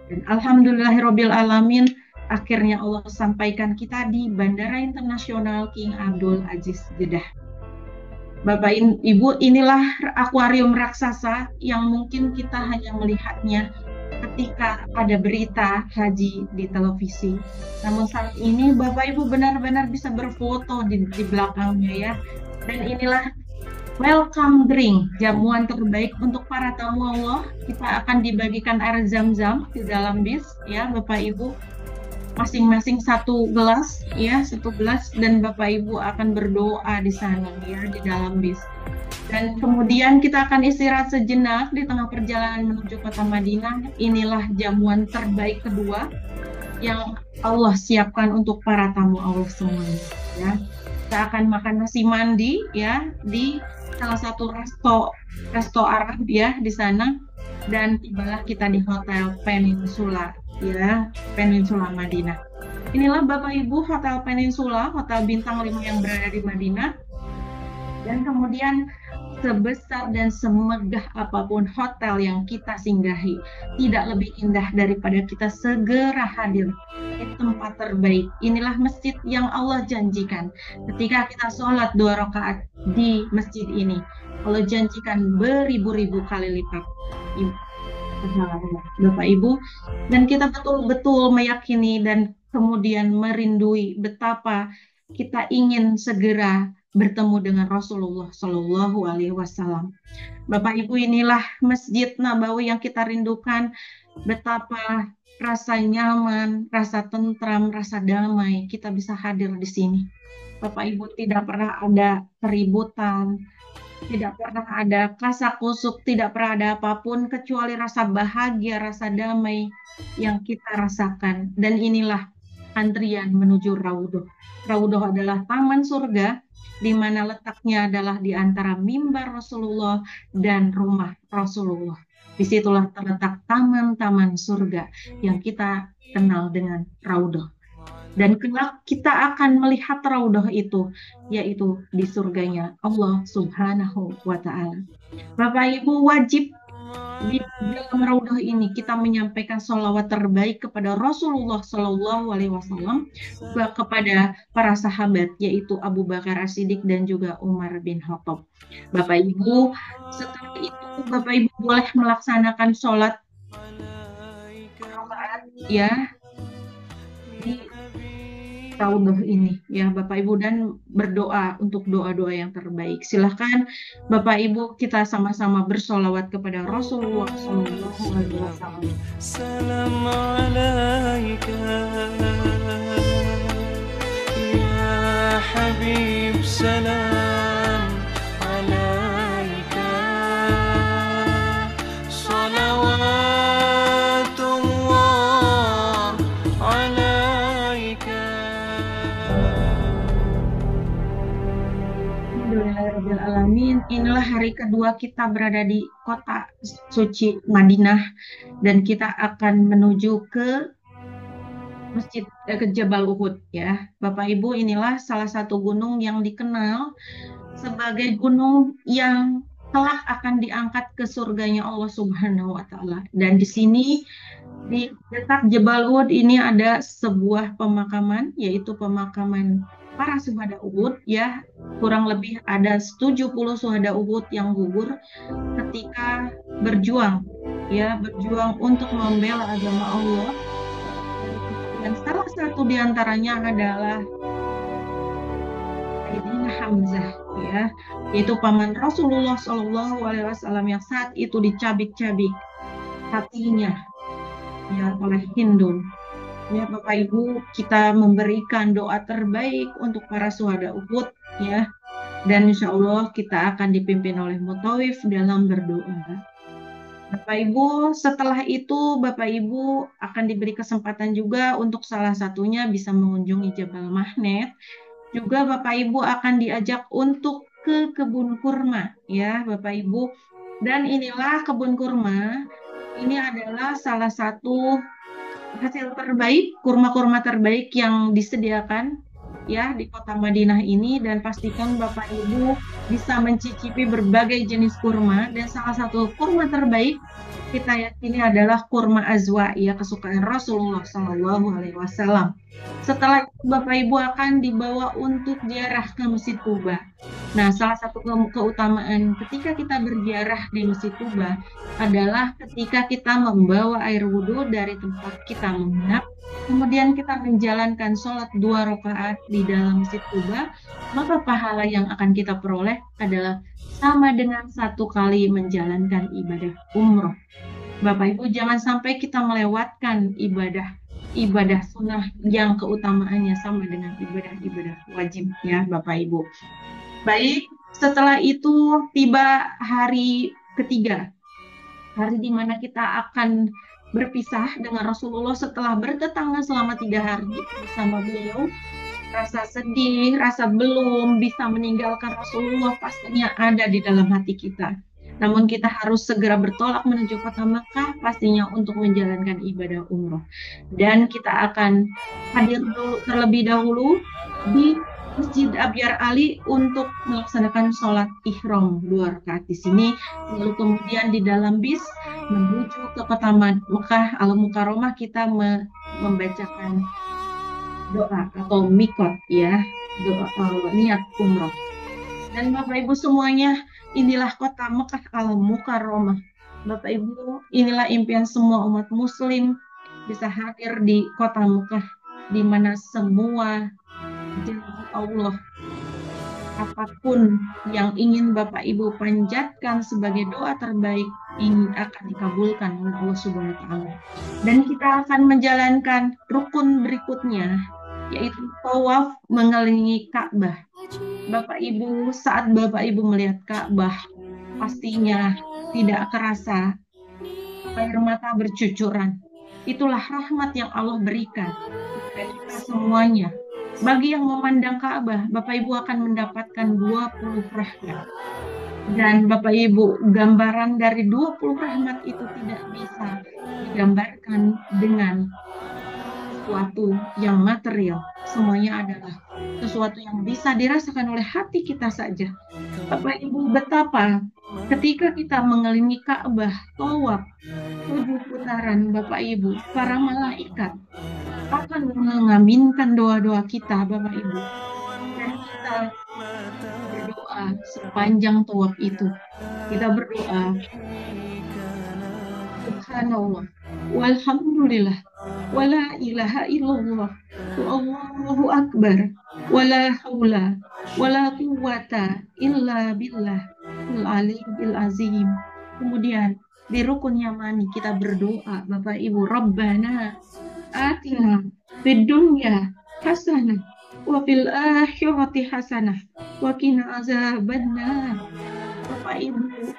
Dan alhamdulillahirabbil alamin, akhirnya Allah sampaikan kita di Bandara Internasional King Abdul Aziz Jeddah. Bapak Ibu, inilah akuarium raksasa yang mungkin kita hanya melihatnya ketika ada berita haji di televisi. Namun saat ini Bapak Ibu benar-benar bisa berfoto di belakangnya ya. Dan inilah welcome drink, jamuan terbaik untuk para tamu Allah. Kita akan dibagikan air zam-zam di dalam bis ya Bapak Ibu. Masing-masing satu gelas ya, satu gelas, dan Bapak Ibu akan berdoa di sana ya di dalam bis. Dan kemudian kita akan istirahat sejenak di tengah perjalanan menuju kota Madinah. Inilah jamuan terbaik kedua yang Allah siapkan untuk para tamu Allah semuanya ya. Kita akan makan nasi mandi ya di salah satu resto Arab ya di sana, dan tibalah kita di Hotel Peninsula ya, Peninsula Madinah. Inilah Bapak Ibu Hotel Peninsula, hotel bintang 5 yang berada di Madinah. Dan kemudian sebesar dan semegah apapun hotel yang kita singgahi, tidak lebih indah daripada kita segera hadir di tempat terbaik. Inilah masjid yang Allah janjikan. Ketika kita sholat 2 rakaat di masjid ini, Allah janjikan beribu-ribu kali lipat Bapak Ibu, dan kita betul-betul meyakini dan kemudian merindui betapa kita ingin segera bertemu dengan Rasulullah Shallallahu Alaihi Wasallam. Bapak Ibu, inilah Masjid Nabawi yang kita rindukan. betapa rasa nyaman, rasa tentram, rasa damai kita bisa hadir di sini. Bapak Ibu, tidak pernah ada keributan, tidak pernah ada kasak-kusuk, tidak pernah ada apapun kecuali rasa bahagia, rasa damai yang kita rasakan. Dan inilah antrian menuju Raudhah. Raudhah adalah taman surga di mana letaknya adalah di antara mimbar Rasulullah dan rumah Rasulullah. Disitulah terletak taman-taman surga yang kita kenal dengan Raudhah. Dan kelak kita akan melihat Raudhah itu, yaitu di surganya Allah Subhanahu wa Ta'ala. Bapak Ibu, wajib di dalam Raudhah ini kita menyampaikan sholawat terbaik kepada Rasulullah Shallallahu Alaihi Wasallam, kepada para sahabat, yaitu Abu Bakar As-Siddiq dan juga Umar bin Khattab. Bapak Ibu, setelah itu Bapak Ibu boleh melaksanakan sholat rakaat ya di Raudhah ini ya Bapak Ibu, dan berdoa untuk doa-doa yang terbaik. Silahkan Bapak Ibu kita sama-sama bersholawat kepada Rasulullah Sallallahu Alaihi Wasallam. Salam alaika ya Habib, salam alaika, salawatullah alaika. Alhamdulillahirrahmanirrahim. Inilah hari kedua kita berada di kota suci Madinah dan kita akan menuju ke ke Jabal Uhud ya. Bapak Ibu, inilah salah satu gunung yang dikenal sebagai gunung yang kelak akan diangkat ke surganya Allah Subhanahu wa Ta'ala. Dan di sini di dekat Jabal Uhud ini ada sebuah pemakaman, yaitu pemakaman para syuhada Uhud ya. Kurang lebih ada 70 syuhada Uhud yang gugur ketika berjuang untuk membela agama Allah. Dan salah satu diantaranya adalah Sayyidina Hamzah ya, yaitu paman Rasulullah Shallallahu Alaihi Wasallam yang saat itu dicabik-cabik hatinya ya oleh Hindun. Ya Bapak Ibu, kita memberikan doa terbaik untuk para syuhada Uhud ya, dan insya Allah kita akan dipimpin oleh Mutawif dalam berdoa. Bapak Ibu, setelah itu Bapak Ibu akan diberi kesempatan juga untuk salah satunya bisa mengunjungi Jabal Mahnet. Juga Bapak Ibu akan diajak untuk ke kebun kurma ya Bapak Ibu. Dan inilah kebun kurma, ini adalah salah satu hasil terbaik, kurma-kurma terbaik yang disediakan ya di kota Madinah ini, dan pastikan Bapak Ibu bisa mencicipi berbagai jenis kurma, dan salah satu kurma terbaik kita yakini adalah kurma azwa ya, kesukaan Rasulullah Shallallahu Alaihi Wasallam. Setelah itu Bapak Ibu akan dibawa untuk ziarah ke Masjid Quba. Nah, salah satu keutamaan ketika kita berziarah di Masjid Quba adalah ketika kita membawa air wudhu dari tempat kita menginap, kemudian kita menjalankan sholat 2 rakaat di dalam Masjid Quba, maka pahala yang akan kita peroleh adalah sama dengan 1 kali menjalankan ibadah umroh. Bapak Ibu, jangan sampai kita melewatkan ibadah sunnah yang keutamaannya sama dengan ibadah wajib ya Bapak Ibu. Baik, setelah itu tiba hari ketiga, hari di mana kita akan berpisah dengan Rasulullah setelah bertetangga selama 3 hari bersama beliau. Rasa sedih, rasa belum bisa meninggalkan Rasulullah pastinya ada di dalam hati kita. Namun kita harus segera bertolak menuju kota Makkah pastinya untuk menjalankan ibadah umroh. Dan kita akan hadir dulu terlebih dahulu di Masjid Abyar Ali untuk melaksanakan sholat ihram 2 rakaat di sini. Lalu kemudian di dalam bis menuju ke kota Makkah Al-Mukarramah kita membacakan doa atau mikot ya, doa niat umroh. Dan Bapak Ibu semuanya, inilah kota Mekah Al-Mukarramah. Bapak Ibu, inilah impian semua umat muslim bisa hadir di kota Mekah, di mana semua janji Allah apapun yang ingin Bapak Ibu panjatkan sebagai doa terbaik ini akan dikabulkan oleh Allah Subhanahu wa taala. Dan kita akan menjalankan rukun berikutnya, yaitu tawaf mengelilingi Ka'bah. Bapak Ibu, saat Bapak Ibu melihat Ka'bah, pastinya tidak kerasa air mata bercucuran. Itulah rahmat yang Allah berikan kepada kita semuanya. Bagi yang memandang Ka'bah, Bapak Ibu akan mendapatkan 20 rahmat. Dan Bapak Ibu, gambaran dari 20 rahmat itu tidak bisa digambarkan dengan sesuatu yang material. Semuanya adalah sesuatu yang bisa dirasakan oleh hati kita saja. Bapak Ibu, betapa ketika kita mengelilingi Ka'bah, tawaf 7 putaran, Bapak Ibu, para malaikat akan mengaminkan doa-doa kita, Bapak Ibu. Dan kita berdoa sepanjang tawaf itu. Kita berdoa, Subhanallah, walhamdulillah, wala ilaha illallah, wallahu akbar, wala haula, wala quwwata illa billah, al-aliyyil azim. Kemudian di rukun yamani kita berdoa, Bapak Ibu, Rabbana atina fid dunya hasanah wa fil akhirati hasanah wa qina azabannar. Bapak Ibu,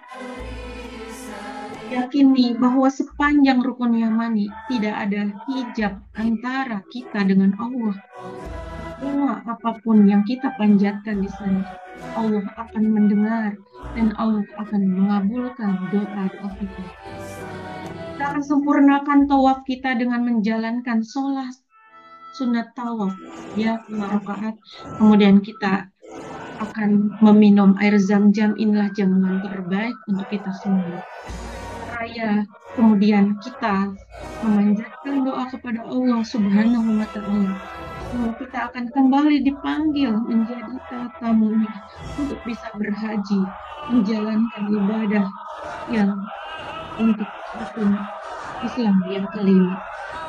yakini bahwa sepanjang rukun yamani tidak ada hijab antara kita dengan Allah. Semua apapun yang kita panjatkan di sana, Allah akan mendengar dan Allah akan mengabulkan doa-doa kita. Kita akan sempurnakan tawaf kita dengan menjalankan sholat sunat tawaf, ya, 5 rakaat. Kemudian kita akan meminum air zam-zam. Inilah jamuan terbaik untuk kita semua. Kemudian kita memanjatkan doa kepada Allah Subhanahu wa taala. Kita akan kembali dipanggil menjadi tamunya untuk bisa berhaji, menjalankan ibadah yang untuk rukun Islam yang kelima.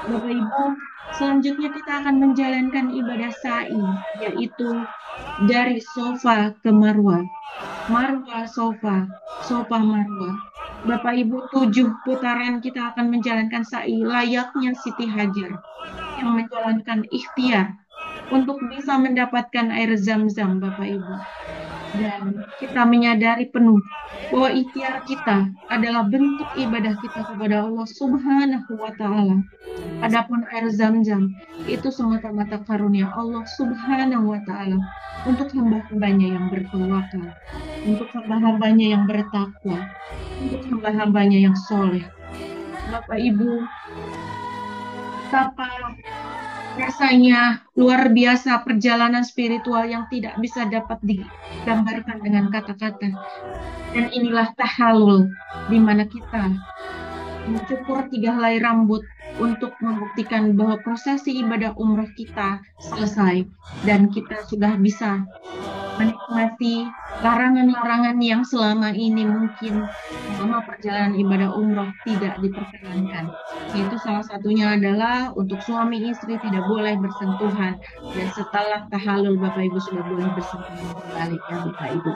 Bapak Ibu, selanjutnya kita akan menjalankan ibadah sa'i, yaitu dari Sofa ke Marwah. Marwah, Sofa, Sofa, Marwah. Bapak Ibu, 7 putaran kita akan menjalankan sa'i layaknya Siti Hajar yang menjalankan ikhtiar untuk bisa mendapatkan air zam-zam, Bapak Ibu. Dan kita menyadari penuh bahwa ikhtiar kita adalah bentuk ibadah kita kepada Allah Subhanahu wa taala. Adapun air zam-zam itu semata-mata karunia Allah Subhanahu wa taala untuk hamba-hambanya yang bertawakal, untuk hamba-hambanya yang bertakwa, untuk hamba-hambanya yang soleh. Bapak Ibu, betapa rasanya luar biasa perjalanan spiritual yang tidak bisa dapat digambarkan dengan kata-kata. Dan inilah tahalul, di mana kita mencukur 3 helai rambut untuk membuktikan bahwa prosesi ibadah umrah kita selesai dan kita sudah bisa menikmati larangan-larangan yang selama ini mungkin selama perjalanan ibadah umrah tidak diperkenankan. Yaitu salah satunya adalah untuk suami istri tidak boleh bersentuhan, dan setelah tahalul Bapak Ibu sudah boleh bersentuhan kembali, ya Bapak Ibu.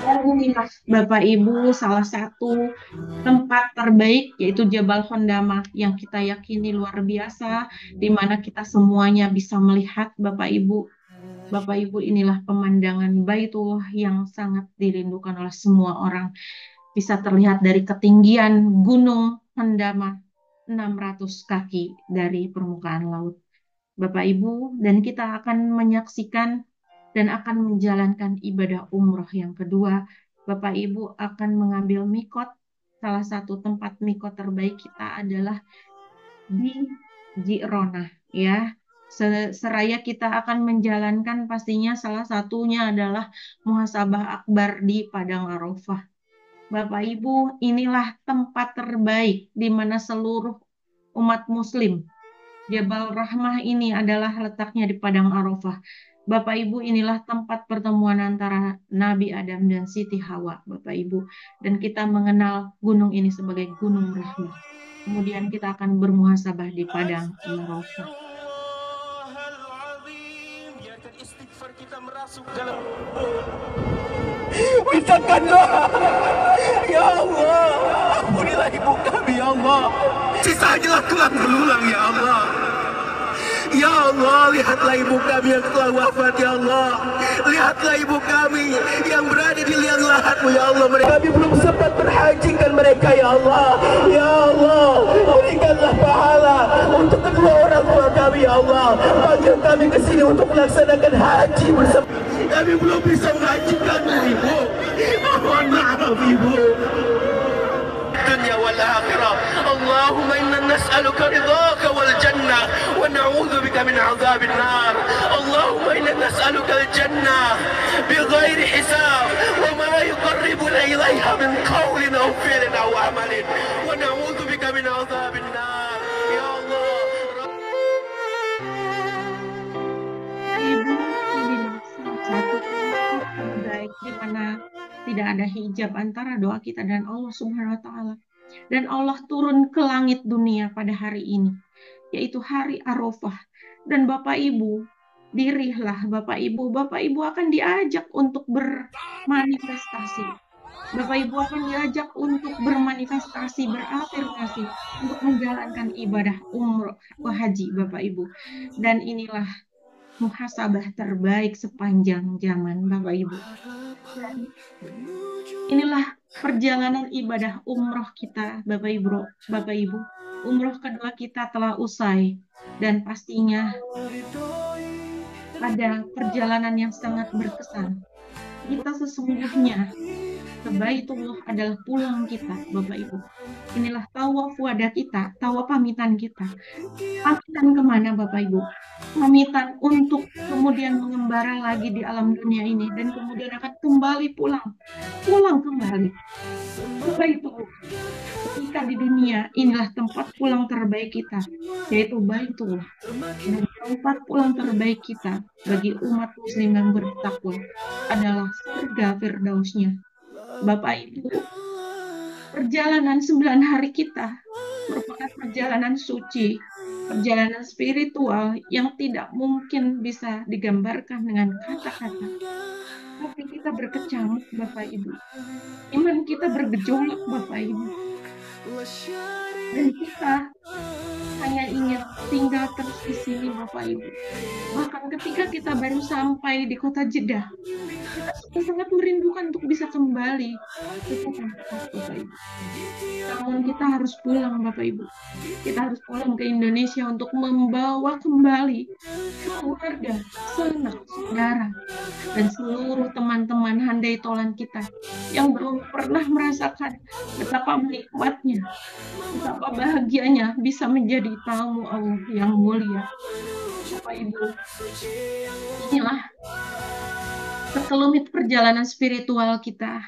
Dan inilah Bapak Ibu salah satu tempat terbaik, yaitu Jabal Khondamah, yang kita yakini luar biasa, di mana kita semuanya bisa melihat Bapak Ibu. Bapak Ibu, inilah pemandangan Baitullah yang sangat dirindukan oleh semua orang. Bisa terlihat dari ketinggian Gunung Khondamah 600 kaki dari permukaan laut. Bapak Ibu, dan kita akan menyaksikan dan akan menjalankan ibadah umroh yang kedua. Bapak Ibu akan mengambil mikot. Salah satu tempat mikot terbaik kita adalah di Ji'ronah, ya. Seraya kita akan menjalankan pastinya salah satunya adalah muhasabah akbar di Padang Arafah. Bapak Ibu, inilah tempat terbaik di mana seluruh umat muslim. Jabal Rahmah ini adalah letaknya di Padang Arafah. Bapak Ibu, inilah tempat pertemuan antara Nabi Adam dan Siti Hawa, Bapak Ibu. Dan kita mengenal gunung ini sebagai Gunung Rahmah. Kemudian kita akan bermuhasabah di Padang Arafah. biarkan istighfar kita merasuk dalam. Mintakanlah, ya Allah, ampunilah ibu kami, ya Allah. Sisanya kelak berulang, ya Allah. Ya Allah, lihatlah ibu kami yang telah wafat, ya Allah. Lihatlah ibu kami yang berada di liang lahat-Mu, ya Allah. Kami belum sempat berhajikan mereka, ya Allah. Ya Allah, berikanlah pahala untuk kedua orang tua kami, ya Allah. Panggil kami ke sini untuk melaksanakan haji bersama. Kami belum bisa menghajikanmu, Ibu. Mohon maaf, Ibu. الدنيا والآخرة اللهم إنا نسألك رضاك والجنة ونعوذ بك من عذاب النار اللهم إنا نسألك الجنة بغير حساب وما يقربنا إليها من قول أو فعل أو عمل ونعوذ بك من عذاب النار يا الله. Ibu, inilah salah satu tempat terbaik di mana tidak ada hijab antara doa kita dan Allah Subhanahu wa Ta'ala. Dan Allah turun ke langit dunia pada hari ini, yaitu hari Arafah. Dan Bapak Ibu, dirihlah Bapak Ibu akan diajak untuk bermanifestasi. Bapak Ibu akan diajak untuk bermanifestasi, berafirmasi, untuk menjalankan ibadah umroh haji Bapak Ibu. Dan inilah muhasabah terbaik sepanjang zaman Bapak Ibu. Dan inilah perjalanan ibadah umroh kita Bapak Ibu. Umroh kedua kita telah usai dan pastinya pada perjalanan yang sangat berkesan. Kita sesungguhnya ke Baitullah adalah pulang kita Bapak Ibu. Inilah tawaf wada kita, tawaf pamitan kita. Pamitan kemana Bapak Ibu? Pamitan untuk kemudian mengembara lagi di alam dunia ini dan kemudian akan kembali pulang kembali. Bapak Ibu, ketika di dunia inilah tempat pulang terbaik kita, yaitu Baitullah. Dan tempat pulang terbaik kita bagi umat muslim yang bertakwa adalah surga Firdausnya. Bapak Ibu, perjalanan 9 hari kita merupakan perjalanan suci, perjalanan spiritual yang tidak mungkin bisa digambarkan dengan kata-kata. Tapi kita berkecamuk Bapak Ibu. Iman kita bergejolak Bapak Ibu. Dan kita hanya ingin tinggal terus di sini Bapak Ibu. Bahkan ketika kita baru sampai di kota Jeddah, kita sudah sangat merindukan untuk bisa kembali ke tempat Bapak Ibu. Namun kita harus pulang Bapak Ibu. Kita harus pulang ke Indonesia untuk membawa kembali keluarga, sanak, saudara, dan seluruh teman-teman handai tolan kita yang belum pernah merasakan betapa nikmatnya, betapa bahagianya bisa menjadi tamu Allah yang mulia. Bapak Ibu, inilah sekelumit perjalanan spiritual kita,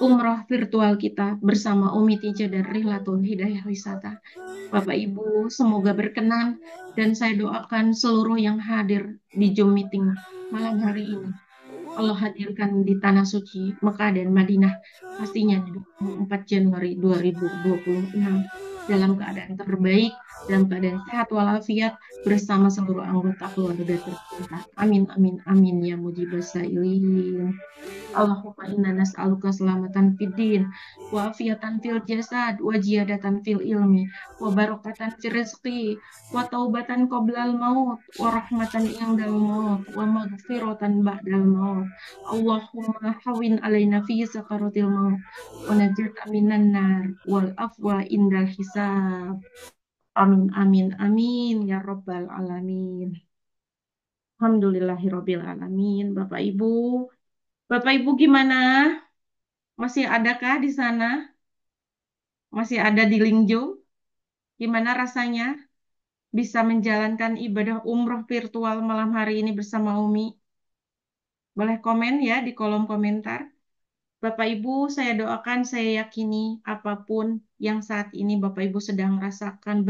umroh virtual kita bersama Umi Tija dan Rihlatul Hidayah Wisata. Bapak Ibu, semoga berkenan dan saya doakan seluruh yang hadir di Zoom meeting malam hari ini Allah hadirkan di Tanah Suci Mekah dan Madinah pastinya di 24 Januari 2026 dalam keadaan terbaik, dalam keadaan sehat walafiat bersama seluruh anggota keluarga tercinta. Amin amin amin ya mujibas sailin. Allahumma inna nas'aluka selamatan fid din wa afiatan fil jasad wa ziyadatan fil ilmi wa barakatan fil rizqi wa taubatan qoblal maut wa rahmatan indal maut wa maghfiratan ba'dal maut. Allahumma hawin alaina fi sakaratil maut wa najirna minan nar wal afwa indal hisab. Amin amin amin ya rabbal alamin. Alhamdulillahirabbil alamin. Bapak Ibu gimana? Masih adakah di sana? Masih ada di Lingjo? Gimana rasanya bisa menjalankan ibadah umroh virtual malam hari ini bersama Umi? Boleh komen ya di kolom komentar. Bapak Ibu, saya doakan, saya yakini apapun yang saat ini Bapak Ibu sedang rasakan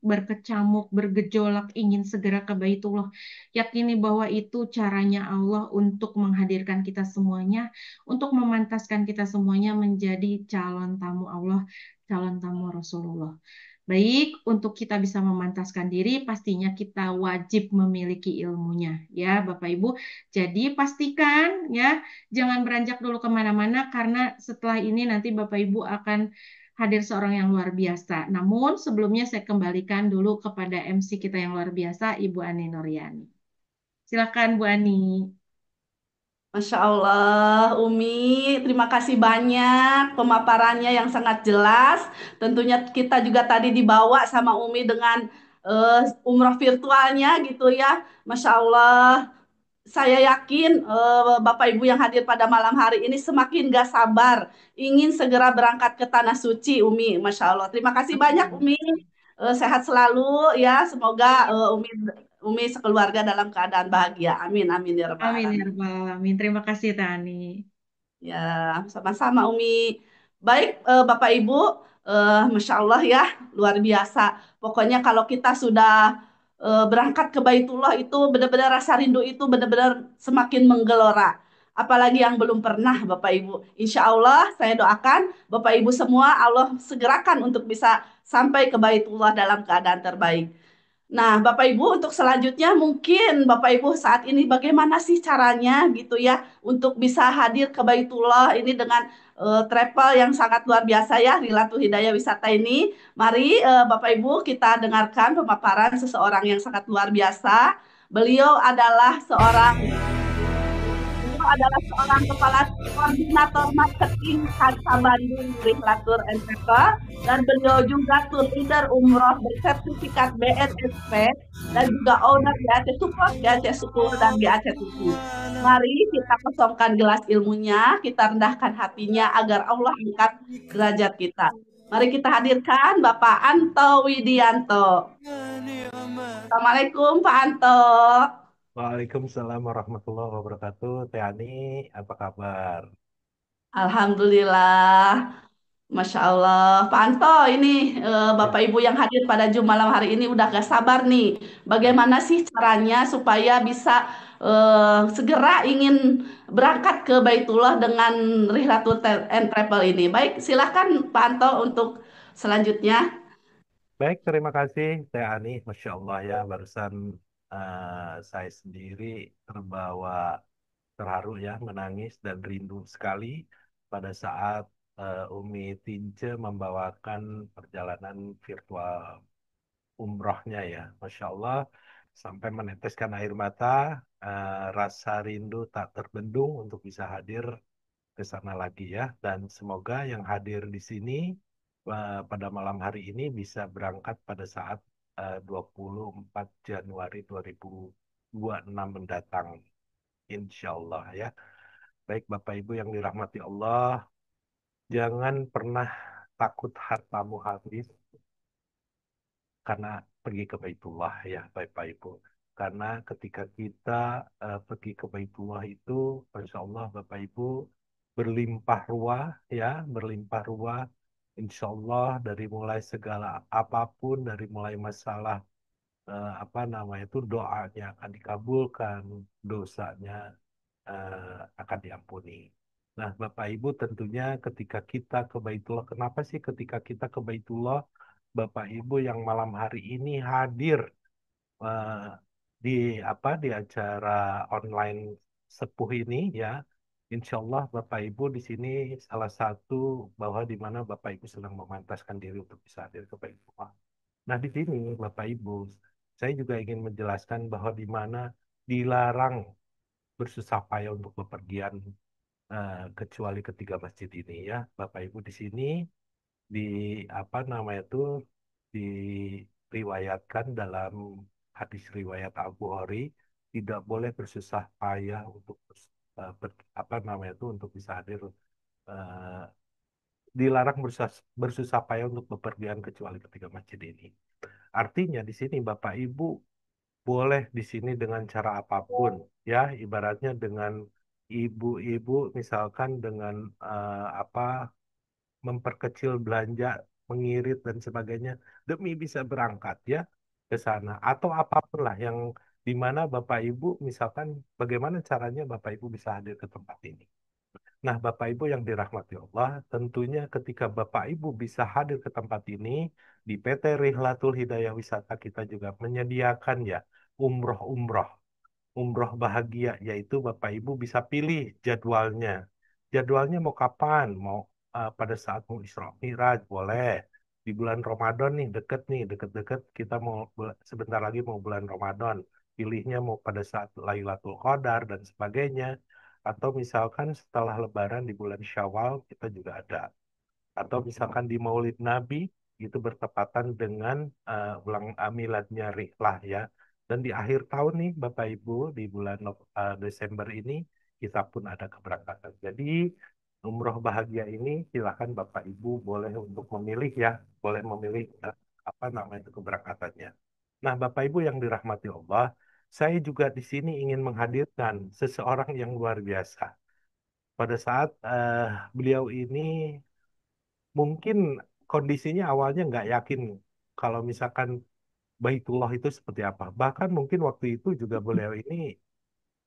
berkecamuk, bergejolak, ingin segera ke Baitullah. Yakini bahwa itu caranya Allah untuk menghadirkan kita semuanya, untuk memantaskan kita semuanya menjadi calon tamu Allah, calon tamu Rasulullah. Baik, untuk kita bisa memantaskan diri, pastinya kita wajib memiliki ilmunya, ya Bapak Ibu. Jadi pastikan ya, jangan beranjak dulu kemana-mana karena setelah ini nanti Bapak Ibu akan hadir seorang yang luar biasa. Namun sebelumnya saya kembalikan dulu kepada MC kita yang luar biasa, Ibu Ani Nuriani. Silakan Bu Ani. Masya Allah, Umi, terima kasih banyak pemaparannya yang sangat jelas. Tentunya kita juga tadi dibawa sama Umi dengan umroh virtualnya gitu ya. Masya Allah, saya yakin Bapak Ibu yang hadir pada malam hari ini semakin gak sabar ingin segera berangkat ke Tanah Suci, Umi. Masya Allah, terima kasih banyak Amin. Umi. Sehat selalu ya. Semoga Amin. Umi sekeluarga dalam keadaan bahagia. Amin, amin ya rabbal Amin ya alamin. Rabbal Alamin. Terima kasih Tani. Ya, sama-sama Umi. Baik, Bapak Ibu, Masya Allah ya, luar biasa. Pokoknya kalau kita sudah berangkat ke Baitullah itu benar-benar rasa rindu itu benar-benar semakin menggelora. Apalagi yang belum pernah Bapak Ibu. Insya Allah saya doakan Bapak Ibu semua Allah segerakan untuk bisa sampai ke Baitullah dalam keadaan terbaik. Nah, Bapak Ibu, untuk selanjutnya mungkin Bapak Ibu saat ini bagaimana sih caranya gitu ya untuk bisa hadir ke Baitullah ini dengan travel yang sangat luar biasa ya, Rilatul Hidayah Wisata ini. Mari Bapak Ibu kita dengarkan pemaparan seseorang yang sangat luar biasa. Beliau adalah seorang Beliau adalah seorang kepala koordinator marketing Kansa Bandung Rihlatur NPK dan beliau juga tour leader umroh bersertifikat BNSP dan juga owner GAC Support, GAC Sukul dan GAC Tujuh. Mari kita kosongkan gelas ilmunya, kita rendahkan hatinya agar Allah angkat derajat kita. Mari kita hadirkan Bapak Anto Widianto. Assalamualaikum Pak Anto. Waalaikumsalam warahmatullahi wabarakatuh. Teh Ani, apa kabar? Alhamdulillah. Masya Allah, Pak Anto, ini Ya, Bapak Ibu yang hadir pada Jumat malam hari ini udah gak sabar nih. ya. Bagaimana sih caranya supaya bisa segera ingin berangkat ke Baitullah dengan Rihlatul and Travel ini? Baik, silahkan Pak Anto untuk selanjutnya. Baik, terima kasih Teh Ani. Masya Allah ya, barusan saya sendiri terbawa terharu ya, menangis dan rindu sekali pada saat Umi Tince membawakan perjalanan virtual umrohnya ya. Masya Allah, sampai meneteskan air mata, rasa rindu tak terbendung untuk bisa hadir ke sana lagi ya. Dan semoga yang hadir di sini pada malam hari ini bisa berangkat pada saat 24 Januari 2026 mendatang. Insya Allah ya. Baik Bapak Ibu yang dirahmati Allah, jangan pernah takut hartamu habis karena pergi ke Baitullah ya Bapak Ibu. Karena ketika kita pergi ke Baitullah itu, Insya Allah Bapak Ibu berlimpah ruah ya, berlimpah ruah. Insya Allah dari mulai segala apapun, dari mulai masalah apa namanya itu doanya akan dikabulkan, dosanya akan diampuni. Nah, Bapak Ibu tentunya ketika kita ke Baitullah, kenapa sih ketika kita ke Baitullah, Bapak Ibu yang malam hari ini hadir eh, di di acara online sepuh ini ya, Insya Allah Bapak Ibu di sini salah satu bahwa di mana Bapak Ibu sedang memantaskan diri untuk bisa hadir ke Baitullah. Nah, di sini Bapak Ibu, saya juga ingin menjelaskan bahwa di mana dilarang bersusah payah untuk bepergian kecuali ketiga masjid ini ya. Bapak Ibu di sini di apa namanya itu diriwayatkan dalam hadis riwayat Abu Hori tidak boleh bersusah payah untuk apa namanya itu untuk bisa hadir eh, dilarang bersusah payah untuk bepergian kecuali ketiga masjid ini. Artinya di sini Bapak Ibu boleh di sini dengan cara apapun ya, ibaratnya dengan ibu-ibu misalkan dengan apa memperkecil belanja, mengirit dan sebagainya demi bisa berangkat ya ke sana atau apapun lah yang di mana Bapak Ibu misalkan bagaimana caranya Bapak Ibu bisa hadir ke tempat ini. Nah, Bapak Ibu yang dirahmati Allah, tentunya ketika Bapak Ibu bisa hadir ke tempat ini, di PT Rihlatul Hidayah Wisata kita juga menyediakan ya umroh-umroh. Umroh bahagia, yaitu Bapak Ibu bisa pilih jadwalnya. Jadwalnya mau kapan? Mau pada saat mau Isra Mi'raj, boleh. Di bulan Ramadan nih, deket-deket kita mau sebentar lagi mau bulan Ramadan. Pilihnya mau pada saat Lailatul Qadar dan sebagainya. Atau misalkan setelah Lebaran di bulan Syawal kita juga ada. Atau misalkan di Maulid Nabi itu bertepatan dengan ulang miladnya Rihlah ya. Dan di akhir tahun nih Bapak Ibu di bulan Desember ini kita pun ada keberangkatan. Jadi umroh bahagia ini silakan Bapak Ibu boleh untuk memilih ya, boleh memilih apa namanya itu keberangkatannya. Nah, Bapak Ibu yang dirahmati Allah, saya juga di sini ingin menghadirkan seseorang yang luar biasa. Pada saat beliau ini mungkin kondisinya awalnya nggak yakin kalau misalkan Baitullah itu seperti apa. Bahkan mungkin waktu itu juga beliau ini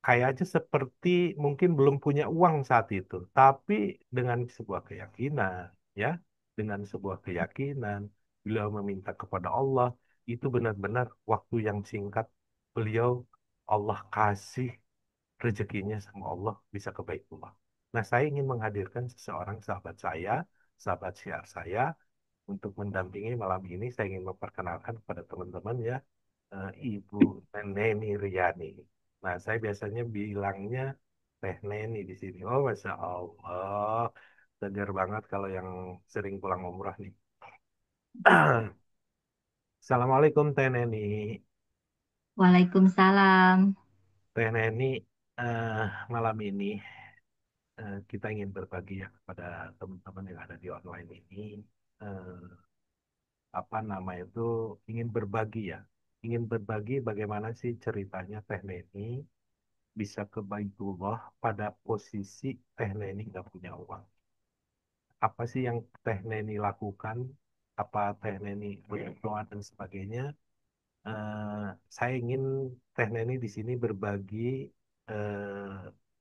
kayaknya seperti mungkin belum punya uang saat itu. Tapi dengan sebuah keyakinan, ya, dengan sebuah keyakinan, beliau meminta kepada Allah, itu benar-benar waktu yang singkat beliau Allah kasih rezekinya sama Allah bisa ke Baitullah. Nah, saya ingin menghadirkan seseorang sahabat saya, sahabat syiar saya, untuk mendampingi malam ini. Saya ingin memperkenalkan kepada teman-teman ya, Ibu Neni Riani. Nah, saya biasanya bilangnya Teh Neni di sini. Oh, Masya Allah. Segar banget kalau yang sering pulang umrah nih. Assalamualaikum Teh Neni. Waalaikumsalam. Teh Neni, eh, malam ini kita ingin berbagi ya kepada teman-teman yang ada di online ini. Eh, apa nama itu ingin berbagi ya, ingin berbagi bagaimana sih ceritanya Teh Neni bisa ke Baitullah pada posisi Teh Neni nggak punya uang. Apa sih yang Teh Neni lakukan? Apa Teh Neni berdoa dan sebagainya? Eh, saya ingin Teh Neni di sini berbagi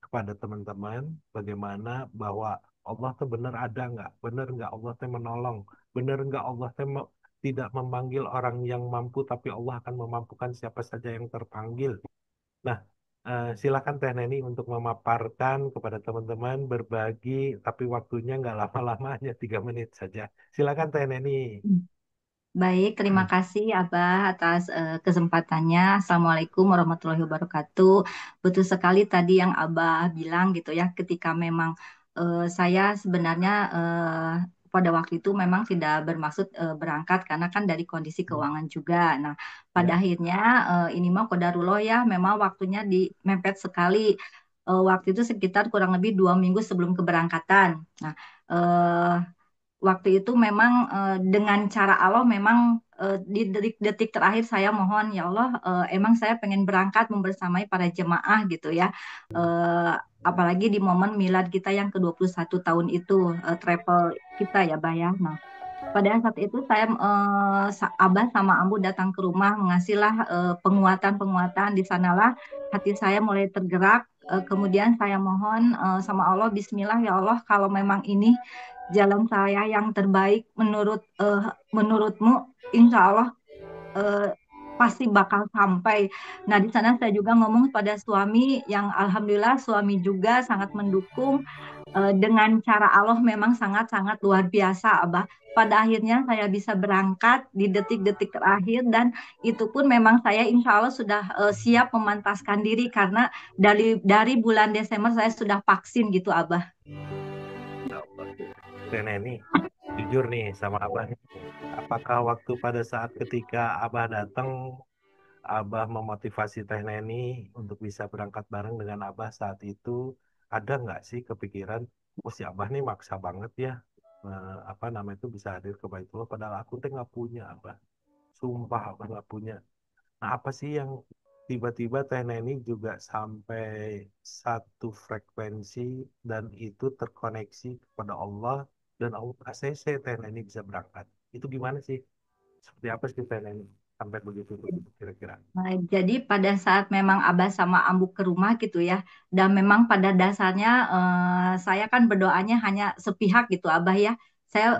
kepada teman-teman bagaimana bahwa Allah tuh benar ada nggak, benar nggak Allah tuh menolong, benar nggak Allah tuh tidak memanggil orang yang mampu, tapi Allah akan memampukan siapa saja yang terpanggil. Nah, silakan Teh Neni untuk memaparkan kepada teman-teman berbagi, tapi waktunya nggak lama-lama hanya 3 menit saja. Silakan Teh Neni. Baik, terima kasih Abah atas kesempatannya. Assalamualaikum warahmatullahi wabarakatuh. Betul sekali tadi yang Abah bilang gitu ya, ketika memang saya sebenarnya pada waktu itu memang tidak bermaksud berangkat karena kan dari kondisi keuangan juga. Nah, pada Ya. akhirnya ini mah qadarullah ya, memang waktunya mepet sekali. Waktu itu sekitar kurang lebih 2 minggu sebelum keberangkatan. Nah, eh, waktu itu memang dengan cara Allah memang di detik-detik terakhir saya mohon ya Allah, emang saya pengen berangkat membersamai para jemaah gitu ya. Eh, Apalagi di momen milad kita yang ke-21 tahun itu, travel kita ya Bah ya. Nah, pada saat itu saya Abah sama Ambu datang ke rumah mengasihlah penguatan-penguatan. Di sanalah hati saya mulai tergerak. Kemudian saya mohon sama Allah, Bismillah ya Allah, kalau memang ini jalan saya yang terbaik menurutmu, insya Allah eh, pasti bakal sampai. Nah, di sana saya juga ngomong pada suami yang alhamdulillah suami juga sangat mendukung. Dengan cara Allah memang sangat-sangat luar biasa, Abah. Pada akhirnya saya bisa berangkat di detik-detik terakhir dan itu pun memang saya insya Allah sudah siap memantaskan diri karena dari bulan Desember saya sudah vaksin gitu, Abah. Ya Allah. Teh Neni, jujur nih sama Abah. Apakah waktu pada saat ketika Abah datang, Abah memotivasi Teh Neni untuk bisa berangkat bareng dengan Abah saat itu, ada nggak sih kepikiran, oh si Abah nih maksa banget ya, apa namanya itu bisa hadir ke Baitullah, padahal aku teh nggak punya Abah. Sumpah Abah nggak punya. Nah, apa sih yang tiba-tiba Teh Neni juga sampai satu frekuensi dan itu terkoneksi kepada Allah dan Allah ACC Teh Neni bisa berangkat. Itu gimana sih? Seperti apa sih Teh Neni? sampai begitu tuh kira-kira? Nah, jadi pada saat memang Abah sama Ambu ke rumah gitu ya, dan memang pada dasarnya saya kan berdoanya hanya sepihak gitu Abah ya. Saya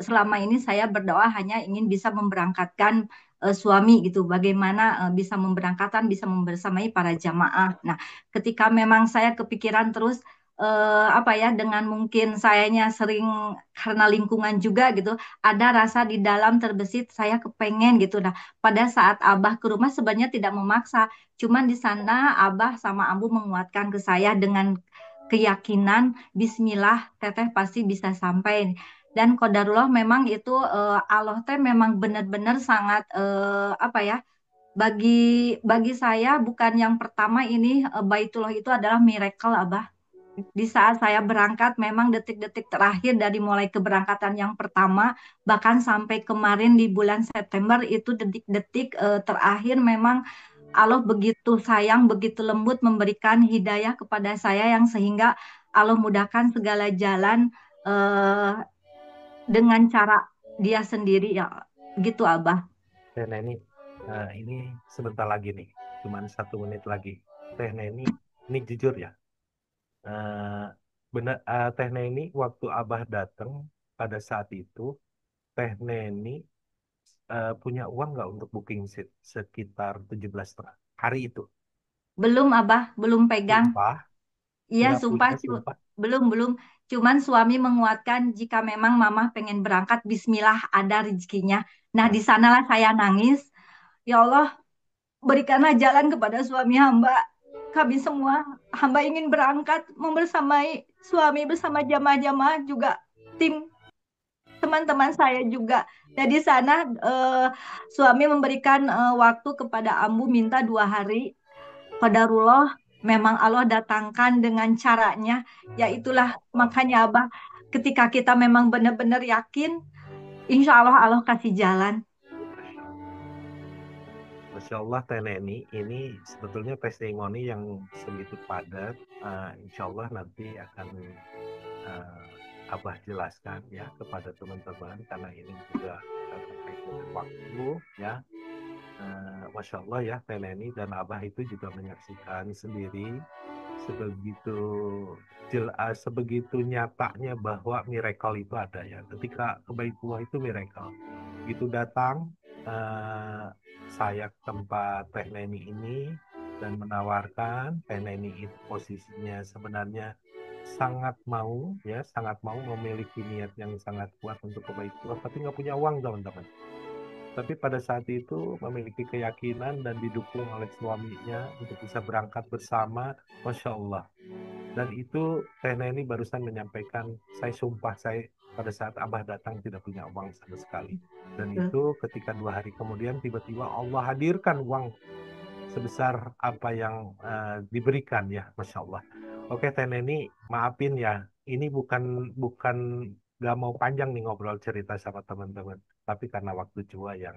selama ini saya berdoa hanya ingin bisa memberangkatkan suami gitu, bagaimana bisa memberangkatkan, bisa membersamai para jamaah. Nah, ketika memang saya kepikiran terus apa ya, dengan mungkin sayanya sering karena lingkungan juga gitu, ada rasa di dalam terbesit saya kepengen gitu. Nah, pada saat Abah ke rumah sebenarnya tidak memaksa, cuman di sana Abah sama Ambu menguatkan ke saya dengan keyakinan Bismillah Teteh pasti bisa sampai. Dan qadarullah memang itu Allah teh memang benar-benar sangat apa ya, bagi bagi saya bukan yang pertama ini, Baitullah itu adalah miracle Abah. Di saat saya berangkat, memang detik-detik terakhir dari mulai keberangkatan yang pertama, bahkan sampai kemarin di bulan September, itu detik-detik terakhir memang Allah begitu sayang, begitu lembut memberikan hidayah kepada saya yang sehingga Allah mudahkan segala jalan eh, dengan cara dia sendiri ya, gitu Abah. Teh Neni, ini sebentar lagi nih, cuman 1 menit lagi. Teh Neni, ini jujur ya, eh, benar, Teh Neni waktu Abah datang pada saat itu, Teh Neni punya uang nggak untuk booking seat sekitar 17,5 hari itu? Belum Abah, belum pegang. Sumpah, Iya, nggak sumpah, punya, sumpah. belum, belum. Cuman suami menguatkan jika memang mama pengen berangkat, Bismillah ada rezekinya. Nah, di Nah, sanalah saya nangis. Ya Allah, berikanlah jalan kepada suami hamba. Kami semua, hamba ingin berangkat membersamai suami bersama jamaah-jamaah juga tim teman-teman saya juga. Nah, di sana suami memberikan waktu kepada Ambu minta 2 hari. Qadarullah memang Allah datangkan dengan caranya, ya itulah makanya Abah, ketika kita memang benar-benar yakin, insya Allah Allah kasih jalan. Masya Allah Teh Neni, ini sebetulnya testimoni yang segitu padat. Insya Allah nanti akan eh, Abah jelaskan ya kepada teman-teman karena ini juga terkait dengan waktu ya. Masya Allah ya Teh Neni dan Abah itu juga menyaksikan sendiri sebegitu sebegitu nyatanya bahwa miracle itu ada ya. Ketika kebaikan itu miracle. Itu datang eh, saya ke tempat Teh Neni ini dan menawarkan Teh Neni itu posisinya sebenarnya sangat mau ya sangat mau memiliki niat yang sangat kuat untuk kebaikan tapi nggak punya uang teman-teman, tapi pada saat itu memiliki keyakinan dan didukung oleh suaminya untuk bisa berangkat bersama. Masya Allah. Dan itu Teh Neni barusan menyampaikan, saya sumpah saya pada saat Abah datang tidak punya uang sama sekali. Dan itu ketika 2 hari kemudian tiba-tiba Allah hadirkan uang sebesar apa yang diberikan ya, Masya Allah. Oke Teh Neni, maafin ya, ini bukan bukan gak mau panjang nih ngobrol cerita sama teman-teman, tapi karena waktu juga yang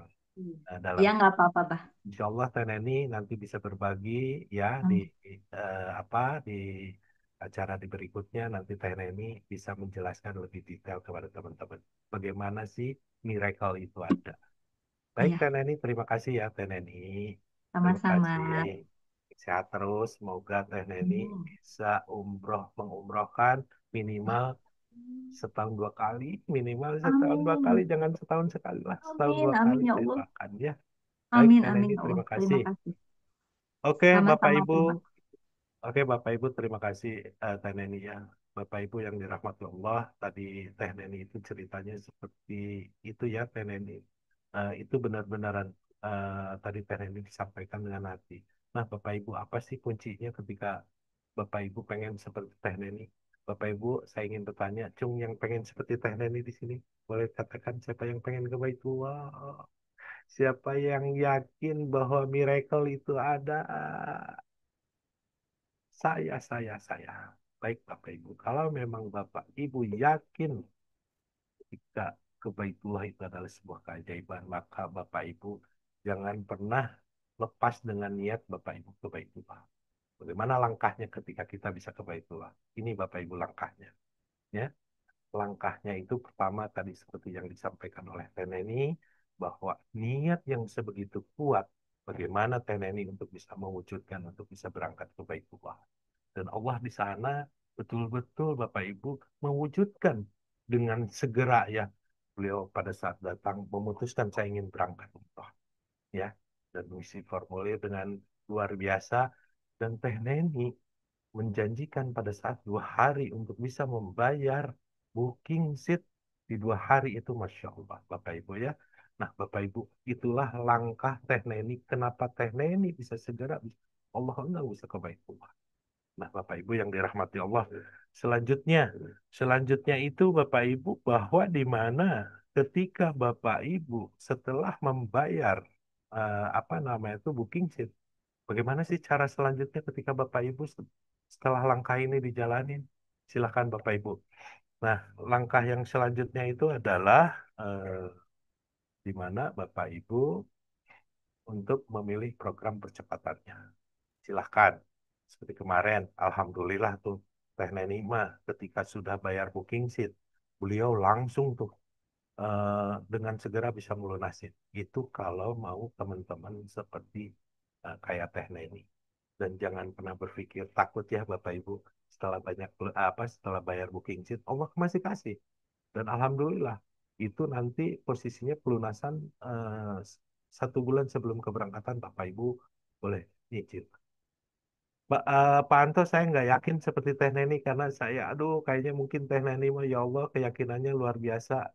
dalam. Ya nggak apa-apa, Bah. Insya Allah Teh Neni nanti bisa berbagi ya di Amin. apa di acara di berikutnya nanti Teh Neni bisa menjelaskan lebih detail kepada teman-teman bagaimana sih miracle itu ada. Baik Iya, Teh Neni, terima kasih ya Teh Neni. Terima sama-sama. kasih. Sehat terus. Semoga Teh Neni Amin. bisa mengumrohkan minimal setahun 2 kali, minimal setahun 2 kali, Amin. jangan setahun sekali lah, setahun Amin, dua amin kali ya saya Allah. doakan ya. Baik, Amin, Teh amin Neni, ya Allah. terima Terima kasih. kasih. Oke, Bapak Sama-sama, Ibu. terima. Oke, Bapak Ibu, terima kasih Teh Neni ya. Bapak Ibu yang dirahmati Allah, tadi Teh Neni itu ceritanya seperti itu ya, Teh Neni. Itu benar-benaran tadi Teh Neni disampaikan dengan hati. Nah, Bapak Ibu, apa sih kuncinya ketika Bapak Ibu pengen seperti Teh Neni? Bapak Ibu, saya ingin bertanya, Cung yang pengen seperti Teh Neni di sini, boleh katakan siapa yang pengen ke Baitullah? Siapa yang yakin bahwa miracle itu ada? Saya. Baik Bapak Ibu, kalau memang Bapak Ibu yakin jika kebaitulah itu adalah sebuah keajaiban, maka Bapak Ibu jangan pernah lepas dengan niat Bapak Ibu kebaitullah. Bagaimana langkahnya ketika kita bisa kebaitullah? Ini Bapak Ibu langkahnya. Ya, langkahnya itu pertama tadi seperti yang disampaikan oleh Teh Neni, bahwa niat yang sebegitu kuat, bagaimana Teh Neni untuk bisa mewujudkan, untuk bisa berangkat ke Baitullah. Dan Allah di sana betul-betul Bapak Ibu mewujudkan dengan segera ya. Beliau pada saat datang memutuskan saya ingin berangkat umroh ya, dan mengisi formulir dengan luar biasa, dan Teh Neni menjanjikan pada saat 2 hari untuk bisa membayar booking seat di 2 hari itu, Masya Allah Bapak Ibu ya. Nah Bapak Ibu, itulah langkah Teh Neni, kenapa Teh Neni bisa segera, Allah enggak bisa ke Baitullah. Nah, Bapak Ibu yang dirahmati Allah, selanjutnya itu Bapak Ibu, bahwa di mana ketika Bapak Ibu setelah membayar apa namanya itu booking seat, bagaimana sih cara selanjutnya ketika Bapak Ibu setelah langkah ini dijalanin? Silakan Bapak Ibu. Nah, langkah yang selanjutnya itu adalah di mana Bapak Ibu untuk memilih program percepatannya. Silahkan. Seperti kemarin, Alhamdulillah tuh, Teh Neni mah ketika sudah bayar booking seat, beliau langsung tuh dengan segera bisa melunasin. Itu kalau mau teman-teman seperti kayak Teh Neni. Dan jangan pernah berpikir takut ya Bapak Ibu, setelah setelah bayar booking seat, Allah masih kasih. Dan Alhamdulillah, itu nanti posisinya pelunasan 1 bulan sebelum keberangkatan Bapak Ibu boleh nyicil. Pak Anto, saya nggak yakin seperti Teh Neni karena saya, aduh, kayaknya mungkin Teh Neni mah ya Allah keyakinannya luar biasa.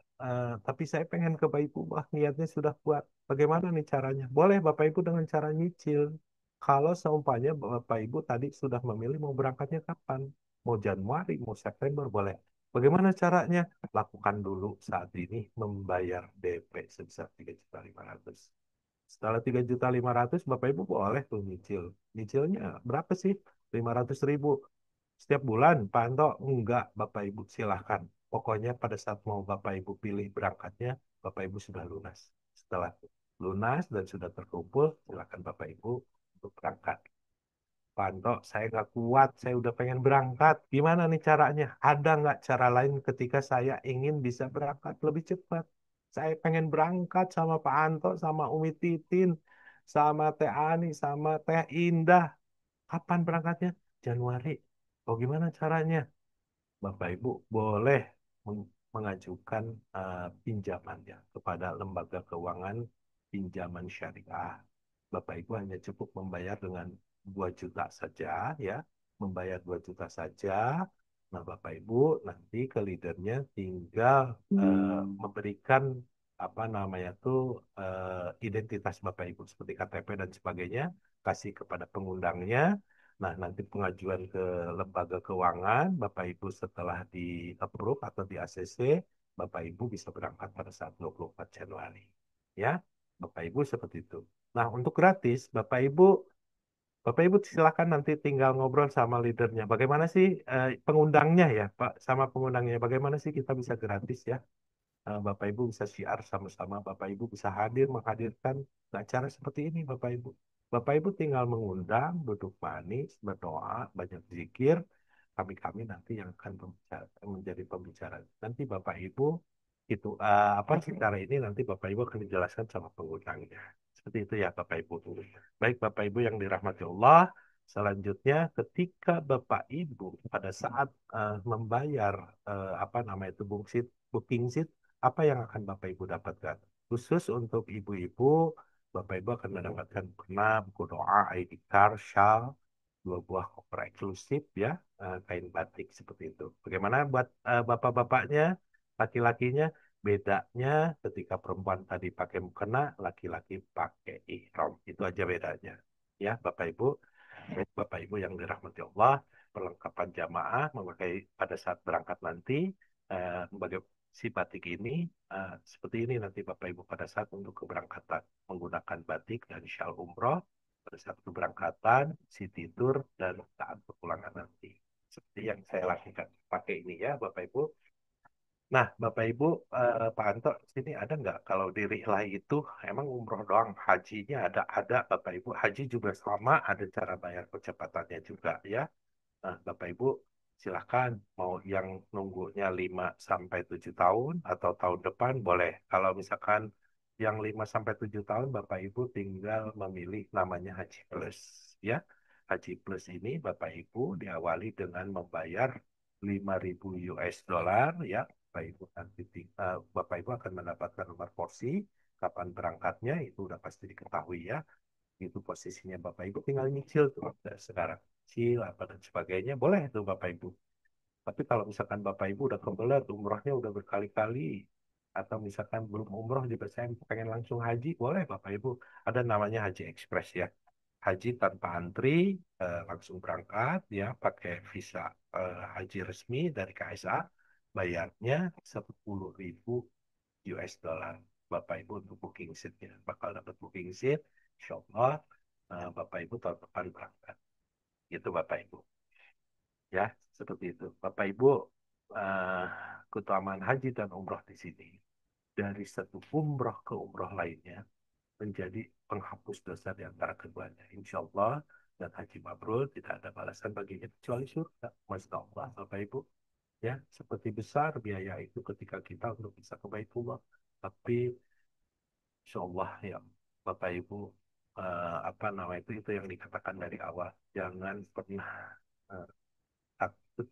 Tapi saya pengen ke Baitullah, niatnya sudah kuat. Bagaimana nih caranya? Boleh Bapak Ibu dengan cara nyicil. Kalau seumpamanya Bapak Ibu tadi sudah memilih mau berangkatnya kapan, mau Januari, mau September, boleh. Bagaimana caranya? Lakukan dulu saat ini membayar DP sebesar 3.500.000. Setelah 3.500.000, Bapak Ibu boleh tuh nyicil. Nyicilnya berapa sih? 500.000 setiap bulan, Pak Anto? Enggak, Bapak Ibu silahkan. Pokoknya pada saat mau Bapak Ibu pilih berangkatnya, Bapak Ibu sudah lunas. Setelah lunas dan sudah terkumpul, silahkan Bapak Ibu untuk berangkat. Pak Anto, saya nggak kuat, saya udah pengen berangkat. Gimana nih caranya? Ada nggak cara lain ketika saya ingin bisa berangkat lebih cepat? Saya pengen berangkat sama Pak Anto, sama Umi Titin, sama Teh Ani, sama Teh Indah. Kapan berangkatnya? Januari. Oh, gimana caranya? Bapak Ibu boleh mengajukan pinjaman ya kepada lembaga keuangan pinjaman syariah. Bapak Ibu hanya cukup membayar dengan 2 juta saja ya, membayar 2 juta saja. Nah, Bapak Ibu nanti ke leadernya tinggal memberikan apa namanya tuh identitas Bapak Ibu seperti KTP dan sebagainya, kasih kepada pengundangnya. Nah, nanti pengajuan ke lembaga keuangan, Bapak Ibu setelah di approve atau di ACC, Bapak Ibu bisa berangkat pada saat 24 Januari. Ya, Bapak Ibu seperti itu. Nah, untuk gratis, Bapak Ibu silakan nanti tinggal ngobrol sama leadernya. Bagaimana sih pengundangnya ya, Pak, sama pengundangnya. Bagaimana sih kita bisa gratis ya? Bapak Ibu bisa siar sama-sama, Bapak Ibu bisa menghadirkan acara seperti ini, Bapak Ibu. Bapak Ibu tinggal mengundang, duduk manis, berdoa, banyak zikir, kami-kami nanti yang akan menjadi pembicara. Nanti Bapak Ibu itu apa secara ini nanti Bapak Ibu akan dijelaskan sama pengundangnya. Seperti itu ya Bapak Ibu. Baik Bapak Ibu yang dirahmati Allah, selanjutnya ketika Bapak Ibu pada saat membayar apa namanya itu booking seat, apa yang akan Bapak Ibu dapatkan? Khusus untuk ibu-ibu, Bapak Ibu akan mendapatkan pena, buku doa, ID card, shawl, 2 buah koper eksklusif ya, kain batik seperti itu. Bagaimana buat bapak-bapaknya, laki-lakinya? Bedanya ketika perempuan tadi pakai mukena, laki-laki pakai ihram. Itu aja bedanya. Ya, Bapak Ibu. Baik, Bapak Ibu yang dirahmati Allah, perlengkapan jamaah memakai pada saat berangkat nanti, sebagai si batik ini, seperti ini nanti Bapak Ibu pada saat untuk keberangkatan menggunakan batik dan syal umroh pada saat keberangkatan, city tour dan saat kepulangan nanti. Seperti yang saya lakukan pakai ini ya Bapak Ibu. Nah, Bapak Ibu, Pak Anto, sini ada nggak kalau di Rihlah itu emang umroh doang, hajinya ada Bapak Ibu, haji juga sama, ada cara bayar percepatannya juga ya. Nah, Bapak Ibu, silahkan mau yang nunggunya 5 sampai 7 tahun atau tahun depan boleh. Kalau misalkan yang 5 sampai 7 tahun Bapak Ibu tinggal memilih namanya Haji Plus ya. Haji Plus ini Bapak Ibu diawali dengan membayar 5.000 US dollar ya. Bapak Ibu nanti Bapak Ibu akan mendapatkan nomor porsi, kapan berangkatnya itu udah pasti diketahui ya. Itu posisinya Bapak Ibu tinggal nyicil tuh sekarang. Cil apa dan sebagainya boleh tuh Bapak Ibu. Tapi kalau misalkan Bapak Ibu udah kebelet, umrohnya udah berkali-kali, atau misalkan belum umroh juga saya pengen langsung haji, boleh Bapak Ibu. Ada namanya Haji Express ya. Haji tanpa antri, langsung berangkat ya, pakai visa haji resmi dari KSA, bayarnya 10.000 US dollar. Bapak Ibu untuk booking seatnya. Bakal dapat booking seat, insya Allah Bapak Ibu tahun depan berangkat. Itu Bapak Ibu. Ya, seperti itu. Bapak Ibu, eh, keutamaan haji dan umroh di sini dari satu umroh ke umroh lainnya menjadi penghapus dosa di antara keduanya. Insya Allah dan haji mabrur tidak ada balasan baginya kecuali surga. Masya Allah, Bapak Ibu. Ya, seperti besar biaya itu ketika kita untuk bisa ke Baitullah. Tapi Insya Allah ya Bapak Ibu, apa nama itu yang dikatakan dari awal. Jangan pernah eh, takut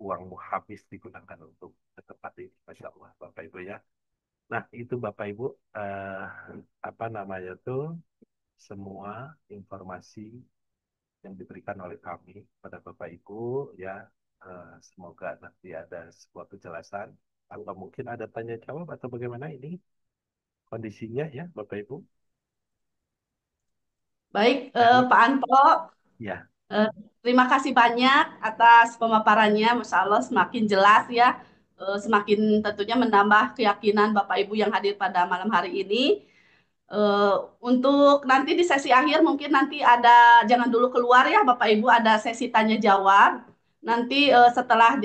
uangmu habis digunakan untuk ke tempat ini. Masya Allah, Bapak Ibu ya. Nah, itu Bapak Ibu, eh, apa namanya tuh, semua informasi yang diberikan oleh kami pada Bapak Ibu ya. Semoga nanti ada sebuah kejelasan atau mungkin ada tanya jawab atau bagaimana ini kondisinya ya Bapak Ibu. Baik, Jadi Pak Anto, ya, Eh, terima kasih banyak atas pemaparannya, Masya Allah semakin jelas ya, semakin tentunya menambah keyakinan Bapak Ibu yang hadir pada malam hari ini. Eh, untuk nanti di sesi akhir mungkin nanti ada, jangan dulu keluar ya Bapak Ibu, ada sesi tanya jawab. Nanti setelah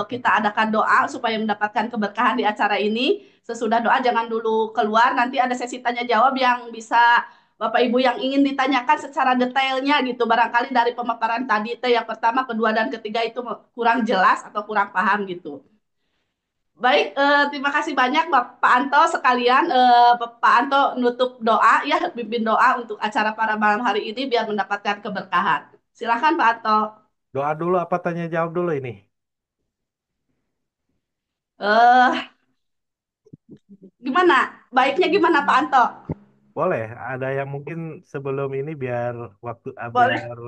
kita adakan doa supaya mendapatkan keberkahan di acara ini, sesudah doa jangan dulu keluar, nanti ada sesi tanya jawab yang bisa Bapak Ibu yang ingin ditanyakan secara detailnya gitu. Barangkali dari pemaparan tadi yang pertama, kedua, dan ketiga itu kurang jelas atau kurang paham gitu. Baik, terima kasih banyak Pak Anto sekalian. Pak Anto nutup doa ya, pimpin doa untuk acara pada malam hari ini biar mendapatkan keberkahan. Silakan Pak Anto. doa dulu apa tanya jawab dulu ini? Eh, Gimana? Baiknya gimana Pak Anto? Boleh, ada yang mungkin sebelum ini biar Boleh. biar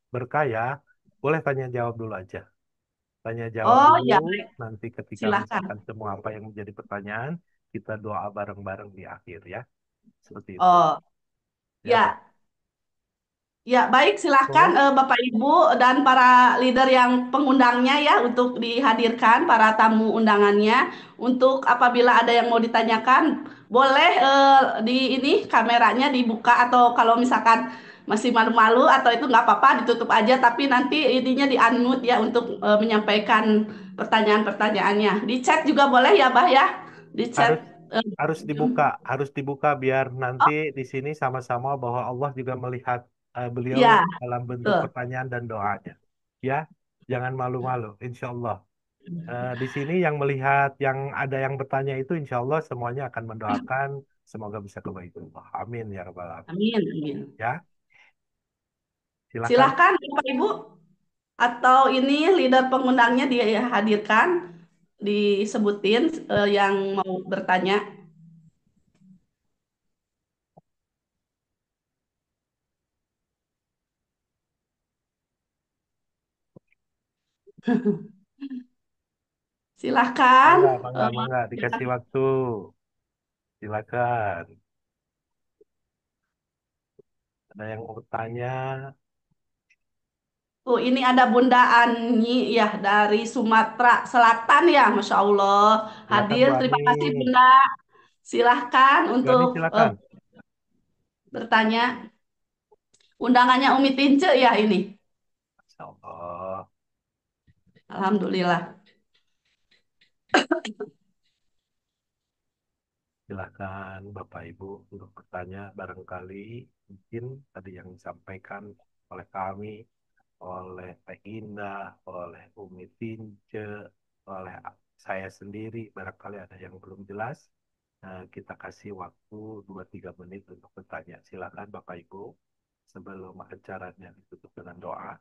berkaya, boleh tanya jawab dulu aja. Tanya jawab Oh dulu, ya, nanti ketika silakan. misalkan semua apa yang menjadi pertanyaan, kita doa bareng-bareng di akhir ya. Seperti itu. Oh Ya, Pak. ya, ya, baik, silahkan Oh, Bapak Ibu dan para leader yang pengundangnya ya untuk dihadirkan para tamu undangannya. Untuk apabila ada yang mau ditanyakan, boleh di ini kameranya dibuka atau kalau misalkan masih malu-malu atau itu nggak apa-apa ditutup aja. Tapi nanti intinya di-unmute ya untuk menyampaikan pertanyaan-pertanyaannya. Di chat juga boleh ya, Bah ya. Di harus chat. eh, harus dibuka biar nanti di sini sama-sama bahwa Allah juga melihat beliau ya, dalam bentuk betul. pertanyaan dan doanya. Ya, jangan malu-malu, insya Allah. Di sini yang melihat, yang ada yang bertanya itu, insya Allah semuanya akan mendoakan semoga bisa kebaitullah. Amin ya rabbal alamin. Amin, amin. Ya, silakan. Silahkan Bapak Ibu atau ini leader pengundangnya dihadirkan, disebutin yang mau bertanya. Silahkan. Mangga, mangga, eh, mangga, dikasih waktu. Silakan. Ada yang mau bertanya? ini ada Bunda Ani ya dari Sumatera Selatan ya, Masya Allah Silakan hadir. Bu Ani. Terima kasih Bunda. Silahkan Bu Ani untuk silakan. bertanya. Undangannya Umi Tince ya ini. Insya Allah. Alhamdulillah. Silakan Bapak Ibu untuk bertanya barangkali mungkin tadi yang disampaikan oleh kami, oleh Teh Indah, oleh Umi Tince, oleh saya sendiri barangkali ada yang belum jelas. Kita kasih waktu 2-3 menit untuk bertanya. Silakan Bapak Ibu sebelum acaranya ditutup dengan doa.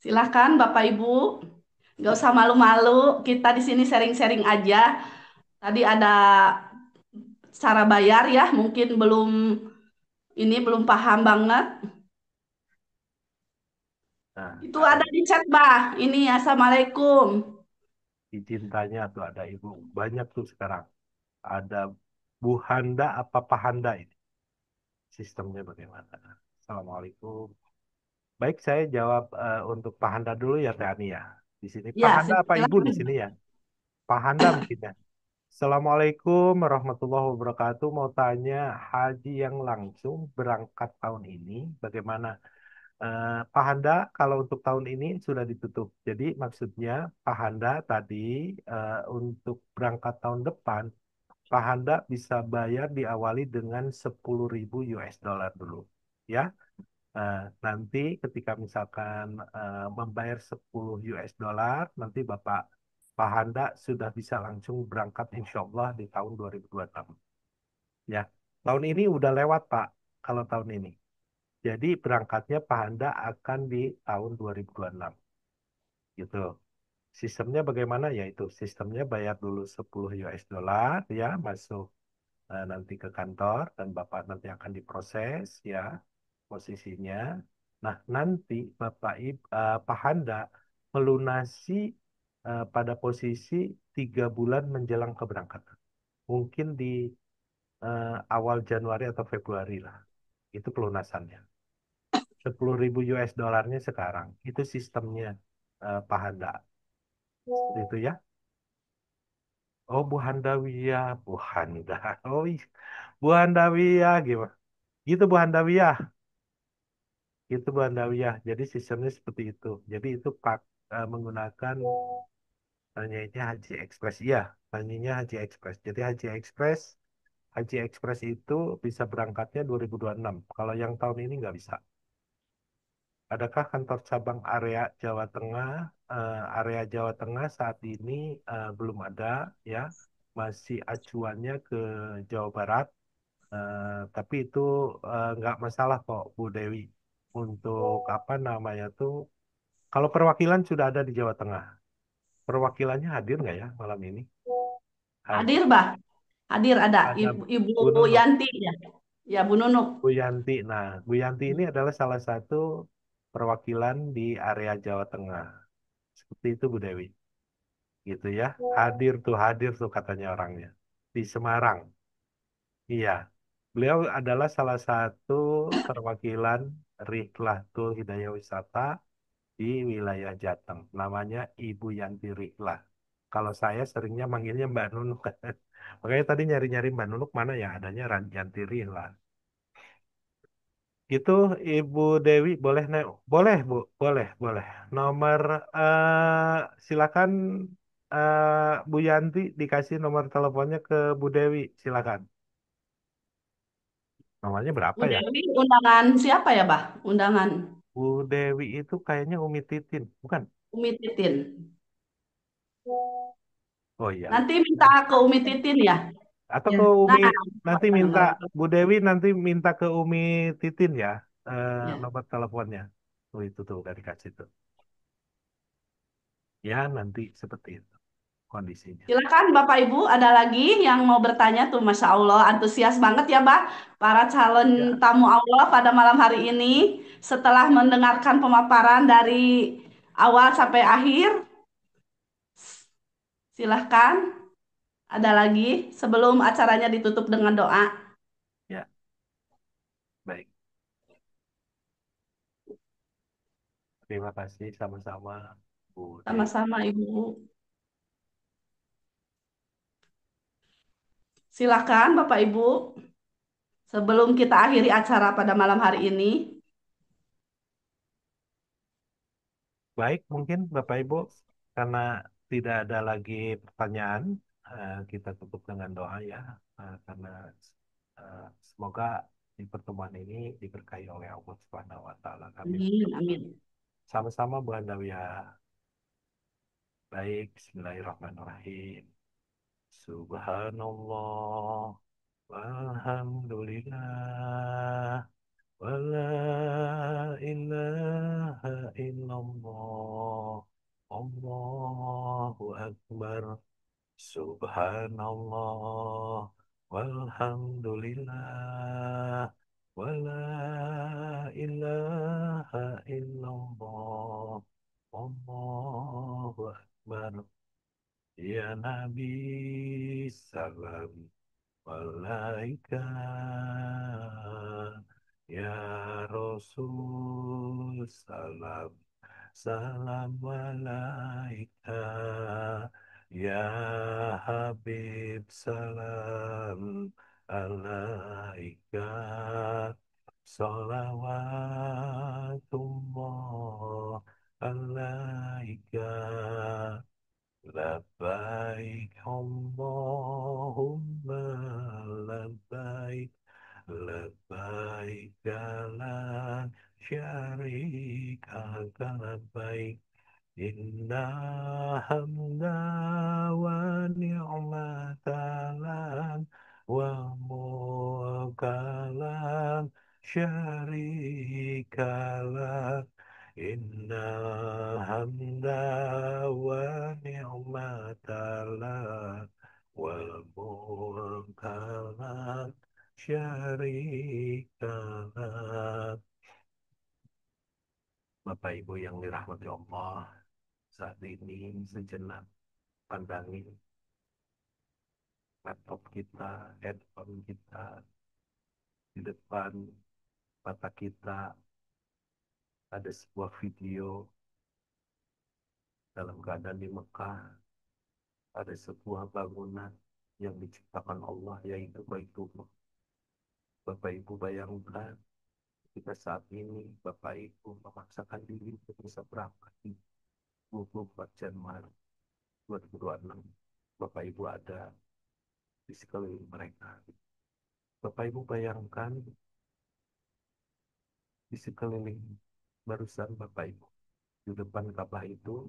Silahkan Bapak Ibu, nggak usah malu-malu. Kita di sini sharing-sharing aja. Tadi ada cara bayar ya, mungkin belum paham banget. Nah, Itu ada di chat, Bah. Ini Assalamualaikum. izin tanya tuh ada Ibu. Banyak tuh sekarang. Ada Bu Handa apa Pak Handa ini? Sistemnya bagaimana? Assalamualaikum. Baik, saya jawab untuk Pak Handa dulu ya, Teh Ani ya. Di sini Pak Ya, Handa apa Ibu di silakan. sini ya? Pak Handa mungkin ya. Assalamualaikum warahmatullahi wabarakatuh. Mau tanya haji yang langsung berangkat tahun ini bagaimana? Pak Handa kalau untuk tahun ini sudah ditutup. Jadi maksudnya Pak Handa tadi untuk berangkat tahun depan, Pak Handa bisa bayar diawali dengan 10.000 US dollar dulu. Ya, nanti ketika misalkan membayar 10 US dollar, nanti Pak Handa sudah bisa langsung berangkat insya Allah di tahun 2026. Ya, tahun ini udah lewat Pak, kalau tahun ini. Jadi berangkatnya Pak Handa akan di tahun 2026. Gitu. Sistemnya bagaimana? Yaitu sistemnya bayar dulu 10 US dollar ya, masuk nanti ke kantor dan Bapak nanti akan diproses ya posisinya. Nah, nanti Pak Handa melunasi pada posisi 3 bulan menjelang keberangkatan. Mungkin di awal Januari atau Februari lah. Itu pelunasannya. 10.000 US dollarnya sekarang. Itu sistemnya Pak Handa. Itu ya. Oh, Bu Handawiyah. Bu Handa. Oh, Bu Handawiyah gimana? Gitu Bu Handawiyah. Itu Bu Handawiyah. Jadi sistemnya seperti itu. Jadi itu menggunakan tanyanya Haji Express. Iya, tanyanya Haji Express. Jadi Haji Express itu bisa berangkatnya 2026. Kalau yang tahun ini nggak bisa. Adakah kantor cabang area Jawa Tengah saat ini belum ada ya, masih acuannya ke Jawa Barat. Tapi itu nggak masalah kok Bu Dewi. Untuk apa namanya tuh, kalau perwakilan sudah ada di Jawa Tengah, perwakilannya hadir nggak ya malam ini? Hadir, Hadir. Bah. Hadir ada Ada Ibu Bu Nunuk, Yanti ya. Ya, Bu Nunuk. Bu Yanti. Nah, Bu Yanti ini adalah salah satu perwakilan di area Jawa Tengah. Seperti itu Bu Dewi. Gitu ya. Hadir tuh katanya orangnya. Di Semarang. Iya. Beliau adalah salah satu perwakilan Rihlatul Hidayah Wisata di wilayah Jateng. Namanya Ibu Yanti Rihlah. Kalau saya seringnya manggilnya Mbak Nunuk. Makanya tadi nyari-nyari Mbak Nunuk mana ya adanya Yanti Rihlah. Gitu Ibu Dewi boleh boleh Bu, boleh. Nomor silakan Bu Yanti dikasih nomor teleponnya ke Bu Dewi, silakan. Nomornya berapa Bu ya? Dewi undangan siapa ya, Bah? Undangan Bu Dewi itu kayaknya Umi Titin, bukan? Umi Titin. Oh iya. Nanti minta ke Umi Titin ya. Atau ke Ya, Nah, Umi nanti minta nomor Bu Dewi nanti minta ke Umi Titin ya ya. nomor teleponnya. Oh itu tuh udah dikasih tuh. Ya nanti seperti itu kondisinya. Silakan Bapak Ibu, ada lagi yang mau bertanya tuh, Masya Allah, antusias banget ya, Bah, para calon Ya. tamu Allah pada malam hari ini. Setelah mendengarkan pemaparan dari awal sampai akhir, silahkan. Ada lagi sebelum acaranya ditutup dengan doa. Ya, baik. Terima kasih sama-sama Bu Dewi. Sama-sama Ibu. Silakan Bapak Ibu, sebelum kita akhiri acara pada malam hari ini. Baik, mungkin Bapak Ibu karena tidak ada lagi pertanyaan, kita tutup dengan doa ya, karena semoga di pertemuan ini diberkahi oleh Allah Subhanahu wa taala. Kami Amin, amin. sama-sama Bu Handawiyah. Baik, bismillahirrahmanirrahim. Subhanallah, walhamdulillah, wala ilaha illallah, Allahu Akbar. Subhanallah, walhamdulillah, wala ilaha illallah, Allahu Akbar. Ya Nabi, salam alaikum. Ya Rasul, salam salam alaika. Ya Habib, salam alaika. Salawatullah alaika. Labbaik Allahumma labbaik. Labbaik la syarika laka labbaik. Inna hamda wa ni'mata lak wa mulka la syarika lak. Inna hamda wa ni'mata lak wa mulka la syarika lak. Bapak Ibu yang dirahmati Allah, saat ini sejenak pandangin laptop kita, handphone kita, di depan mata kita ada sebuah video dalam keadaan di Mekah, ada sebuah bangunan yang diciptakan Allah, yaitu Baitullah. Bapak Ibu bayangkan, kita saat ini Bapak Ibu memaksakan diri untuk bisa berangkat di 24 Januari 2026. Bapak Ibu ada di sekeliling mereka. Bapak Ibu bayangkan di sekeliling barusan Bapak Ibu, di depan Ka'bah itu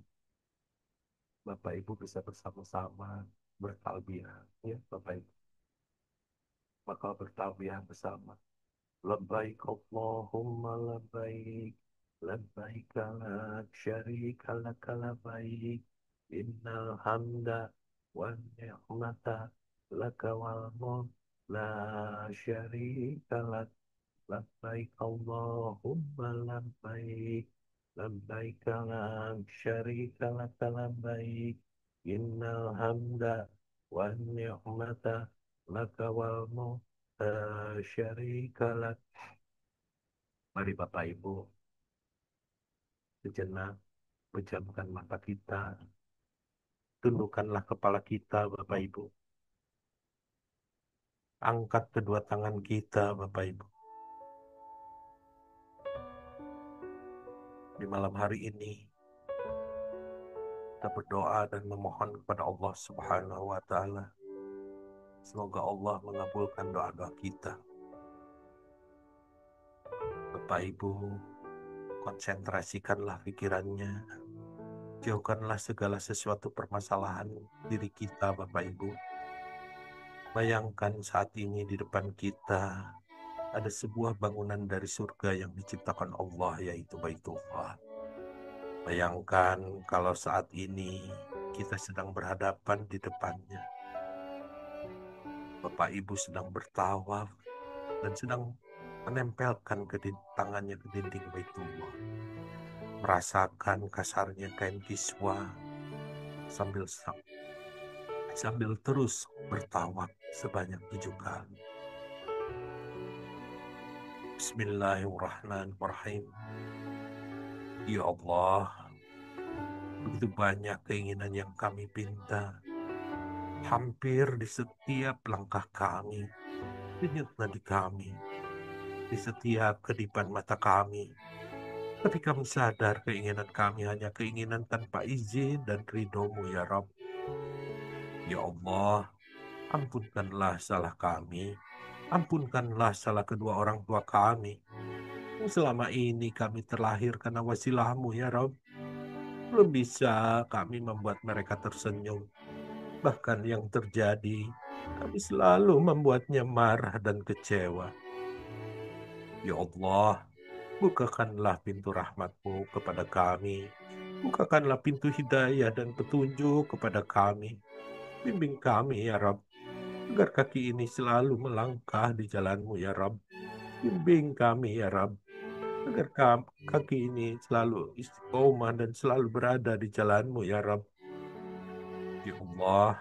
Bapak Ibu bisa bersama-sama bertalbiyah, ya Bapak Ibu. Maka bertalbiyah bersama. Labbaik Allahumma labbaik, labbaik la syarika laka labbaik, innal hamda wan ni'mata laka wal mulk la syarika lak. Labbaik Allahumma labbaik, labbaik la syarika laka labbaik, innal hamda wan ni'mata laka wal mulk la syarika lak. Mari Bapak Ibu sejenak pejamkan mata kita, tundukkanlah kepala kita Bapak Ibu, angkat kedua tangan kita Bapak Ibu. Di malam hari ini kita berdoa dan memohon kepada Allah Subhanahu wa taala, semoga Allah mengabulkan doa-doa kita. Bapak Ibu, konsentrasikanlah pikirannya, jauhkanlah segala sesuatu permasalahan diri kita Bapak Ibu. Bayangkan saat ini di depan kita ada sebuah bangunan dari surga yang diciptakan Allah, yaitu Baitullah. Bayangkan kalau saat ini kita sedang berhadapan di depannya. Bapak Ibu sedang bertawaf dan sedang menempelkan tangannya ke dinding Baitullah. Merasakan kasarnya kain kiswa sambil terus bertawaf sebanyak 7 kali. Bismillahirrahmanirrahim. Ya Allah, begitu banyak keinginan yang kami pinta, hampir di setiap langkah kami, denyut nadi kami, di setiap kedipan mata kami. Tapi kami sadar keinginan kami hanya keinginan tanpa izin dan ridho-Mu ya Rabb. Ya Allah, ampunkanlah salah kami. Ampunkanlah salah kedua orang tua kami. Selama ini kami terlahir karena wasilahmu ya Rob. Belum bisa kami membuat mereka tersenyum. Bahkan yang terjadi, kami selalu membuatnya marah dan kecewa. Ya Allah, bukakanlah pintu rahmat-Mu kepada kami. Bukakanlah pintu hidayah dan petunjuk kepada kami. Bimbing kami ya Rob, agar kaki ini selalu melangkah di jalan-Mu ya Rob. Bimbing kami ya Rob, agar kaki ini selalu istiqomah dan selalu berada di jalan-Mu ya Rob. Ya Allah,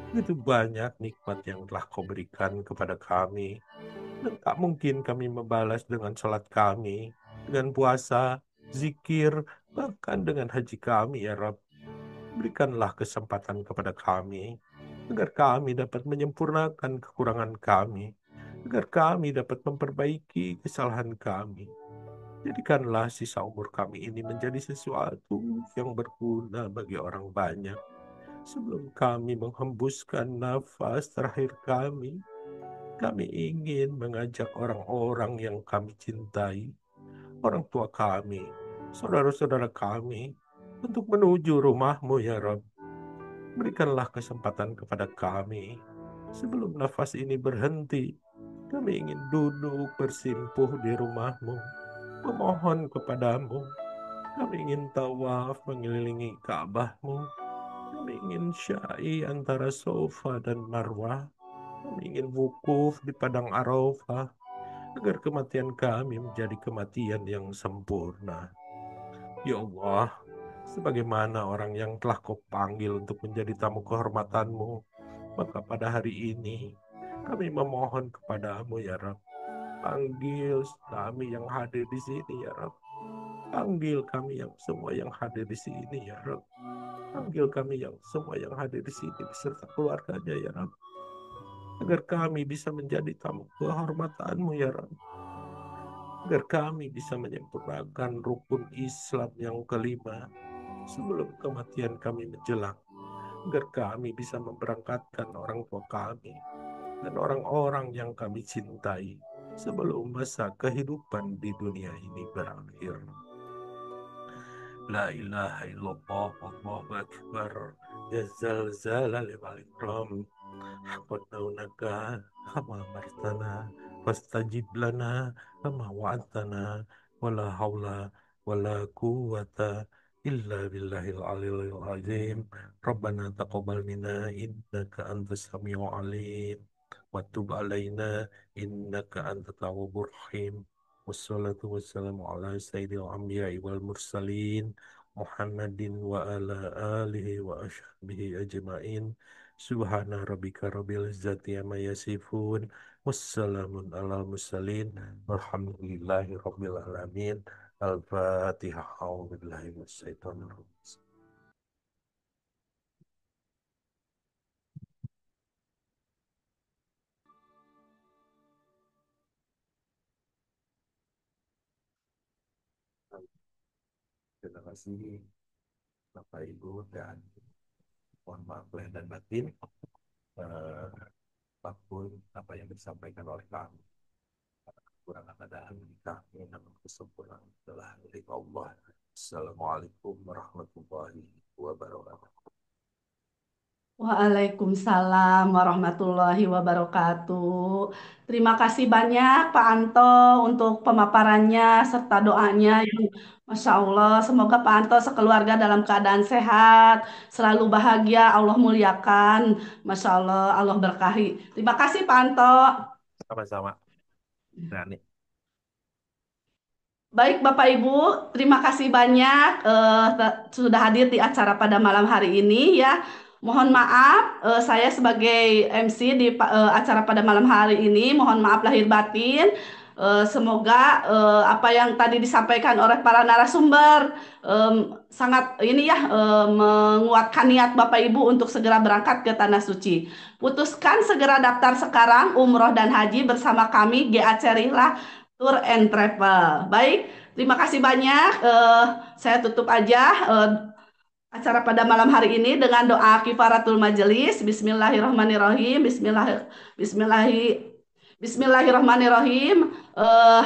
begitu banyak nikmat yang telah Kau berikan kepada kami. Dan tak mungkin kami membalas dengan salat kami, dengan puasa, zikir, bahkan dengan haji kami ya Rob. Berikanlah kesempatan kepada kami, agar kami dapat menyempurnakan kekurangan kami, agar kami dapat memperbaiki kesalahan kami. Jadikanlah sisa umur kami ini menjadi sesuatu yang berguna bagi orang banyak. Sebelum kami menghembuskan nafas terakhir kami ingin mengajak orang-orang yang kami cintai, orang tua kami, saudara-saudara kami, untuk menuju rumah-Mu ya Rabb. Berikanlah kesempatan kepada kami. Sebelum nafas ini berhenti, kami ingin duduk bersimpuh di rumah-Mu, memohon kepadamu. Kami ingin tawaf mengelilingi Ka'bah-Mu. Kami ingin syai antara Sofa dan Marwah. Kami ingin wukuf di padang Arafah, agar kematian kami menjadi kematian yang sempurna. Ya Allah, sebagaimana orang yang telah Kau panggil untuk menjadi tamu kehormatanmu, maka pada hari ini kami memohon kepadamu ya Rabb. Panggil kami yang hadir di sini ya Rabb. Panggil kami yang semua yang hadir di sini ya Rabb. Panggil kami yang semua yang hadir di sini beserta keluarganya ya Rabb. Agar kami bisa menjadi tamu kehormatanmu ya Rabb. Agar kami bisa menyempurnakan rukun Islam yang kelima sebelum kematian kami menjelang. Agar kami bisa memberangkatkan orang tua kami dan orang-orang yang kami cintai sebelum masa kehidupan di dunia ini berakhir. La ilaha illallah, Allahu Akbar. Ya zalzala limal ikram. Haqqadaunaka kama martana. Fastajib lana kama wa'adtana. Wala hawla wala quwwata illa billahil aliyil azim. Rabbana taqabbal minna innaka antas samiu alim. Wa tub alaina innaka antat tawwabur rahim. Wassalatu wassalamu ala sayyidil anbiya'i wal mursalin Muhammadin wa ala alihi wa ashabihi ajma'in. Subhana rabbika rabbil izzati amma yasifun. Wassalamun ala mursalin. Walhamdulillahi rabbil alamin. Al-Fatihah. A'udzubillahi minasyaitonir rajim. Terima kasih Bapak Ibu dan mohon maaf lahir dan batin eh, apapun apa yang disampaikan oleh kami. Kekurangan ada kami namun kesempurnaan adalah milik Allah. Assalamualaikum warahmatullahi wabarakatuh. Waalaikumsalam warahmatullahi wabarakatuh. Terima kasih banyak Pak Anto untuk pemaparannya serta doanya yang Masya Allah. Semoga Pak Anto sekeluarga dalam keadaan sehat, selalu bahagia, Allah muliakan. Masya Allah, Allah berkahi. Terima kasih Pak Anto. Sama-sama. Dani. Baik Bapak Ibu, terima kasih banyak sudah hadir di acara pada malam hari ini ya. Mohon maaf, saya sebagai MC di acara pada malam hari ini, mohon maaf lahir batin. Semoga apa yang tadi disampaikan oleh para narasumber sangat ini ya menguatkan niat Bapak Ibu untuk segera berangkat ke Tanah Suci. Putuskan segera daftar sekarang umroh dan haji bersama kami GAC Rihlah Tour and Travel. Baik, terima kasih banyak. Saya tutup aja acara pada malam hari ini dengan doa kifaratul majelis. Bismillahirrahmanirrahim. Bismillahirrahmanirrahim. Eh,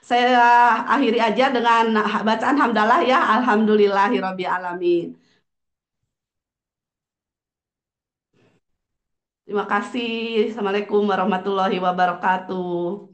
saya akhiri aja dengan bacaan hamdalah ya. Alhamdulillahirabbil alamin. Terima kasih. Assalamualaikum warahmatullahi wabarakatuh.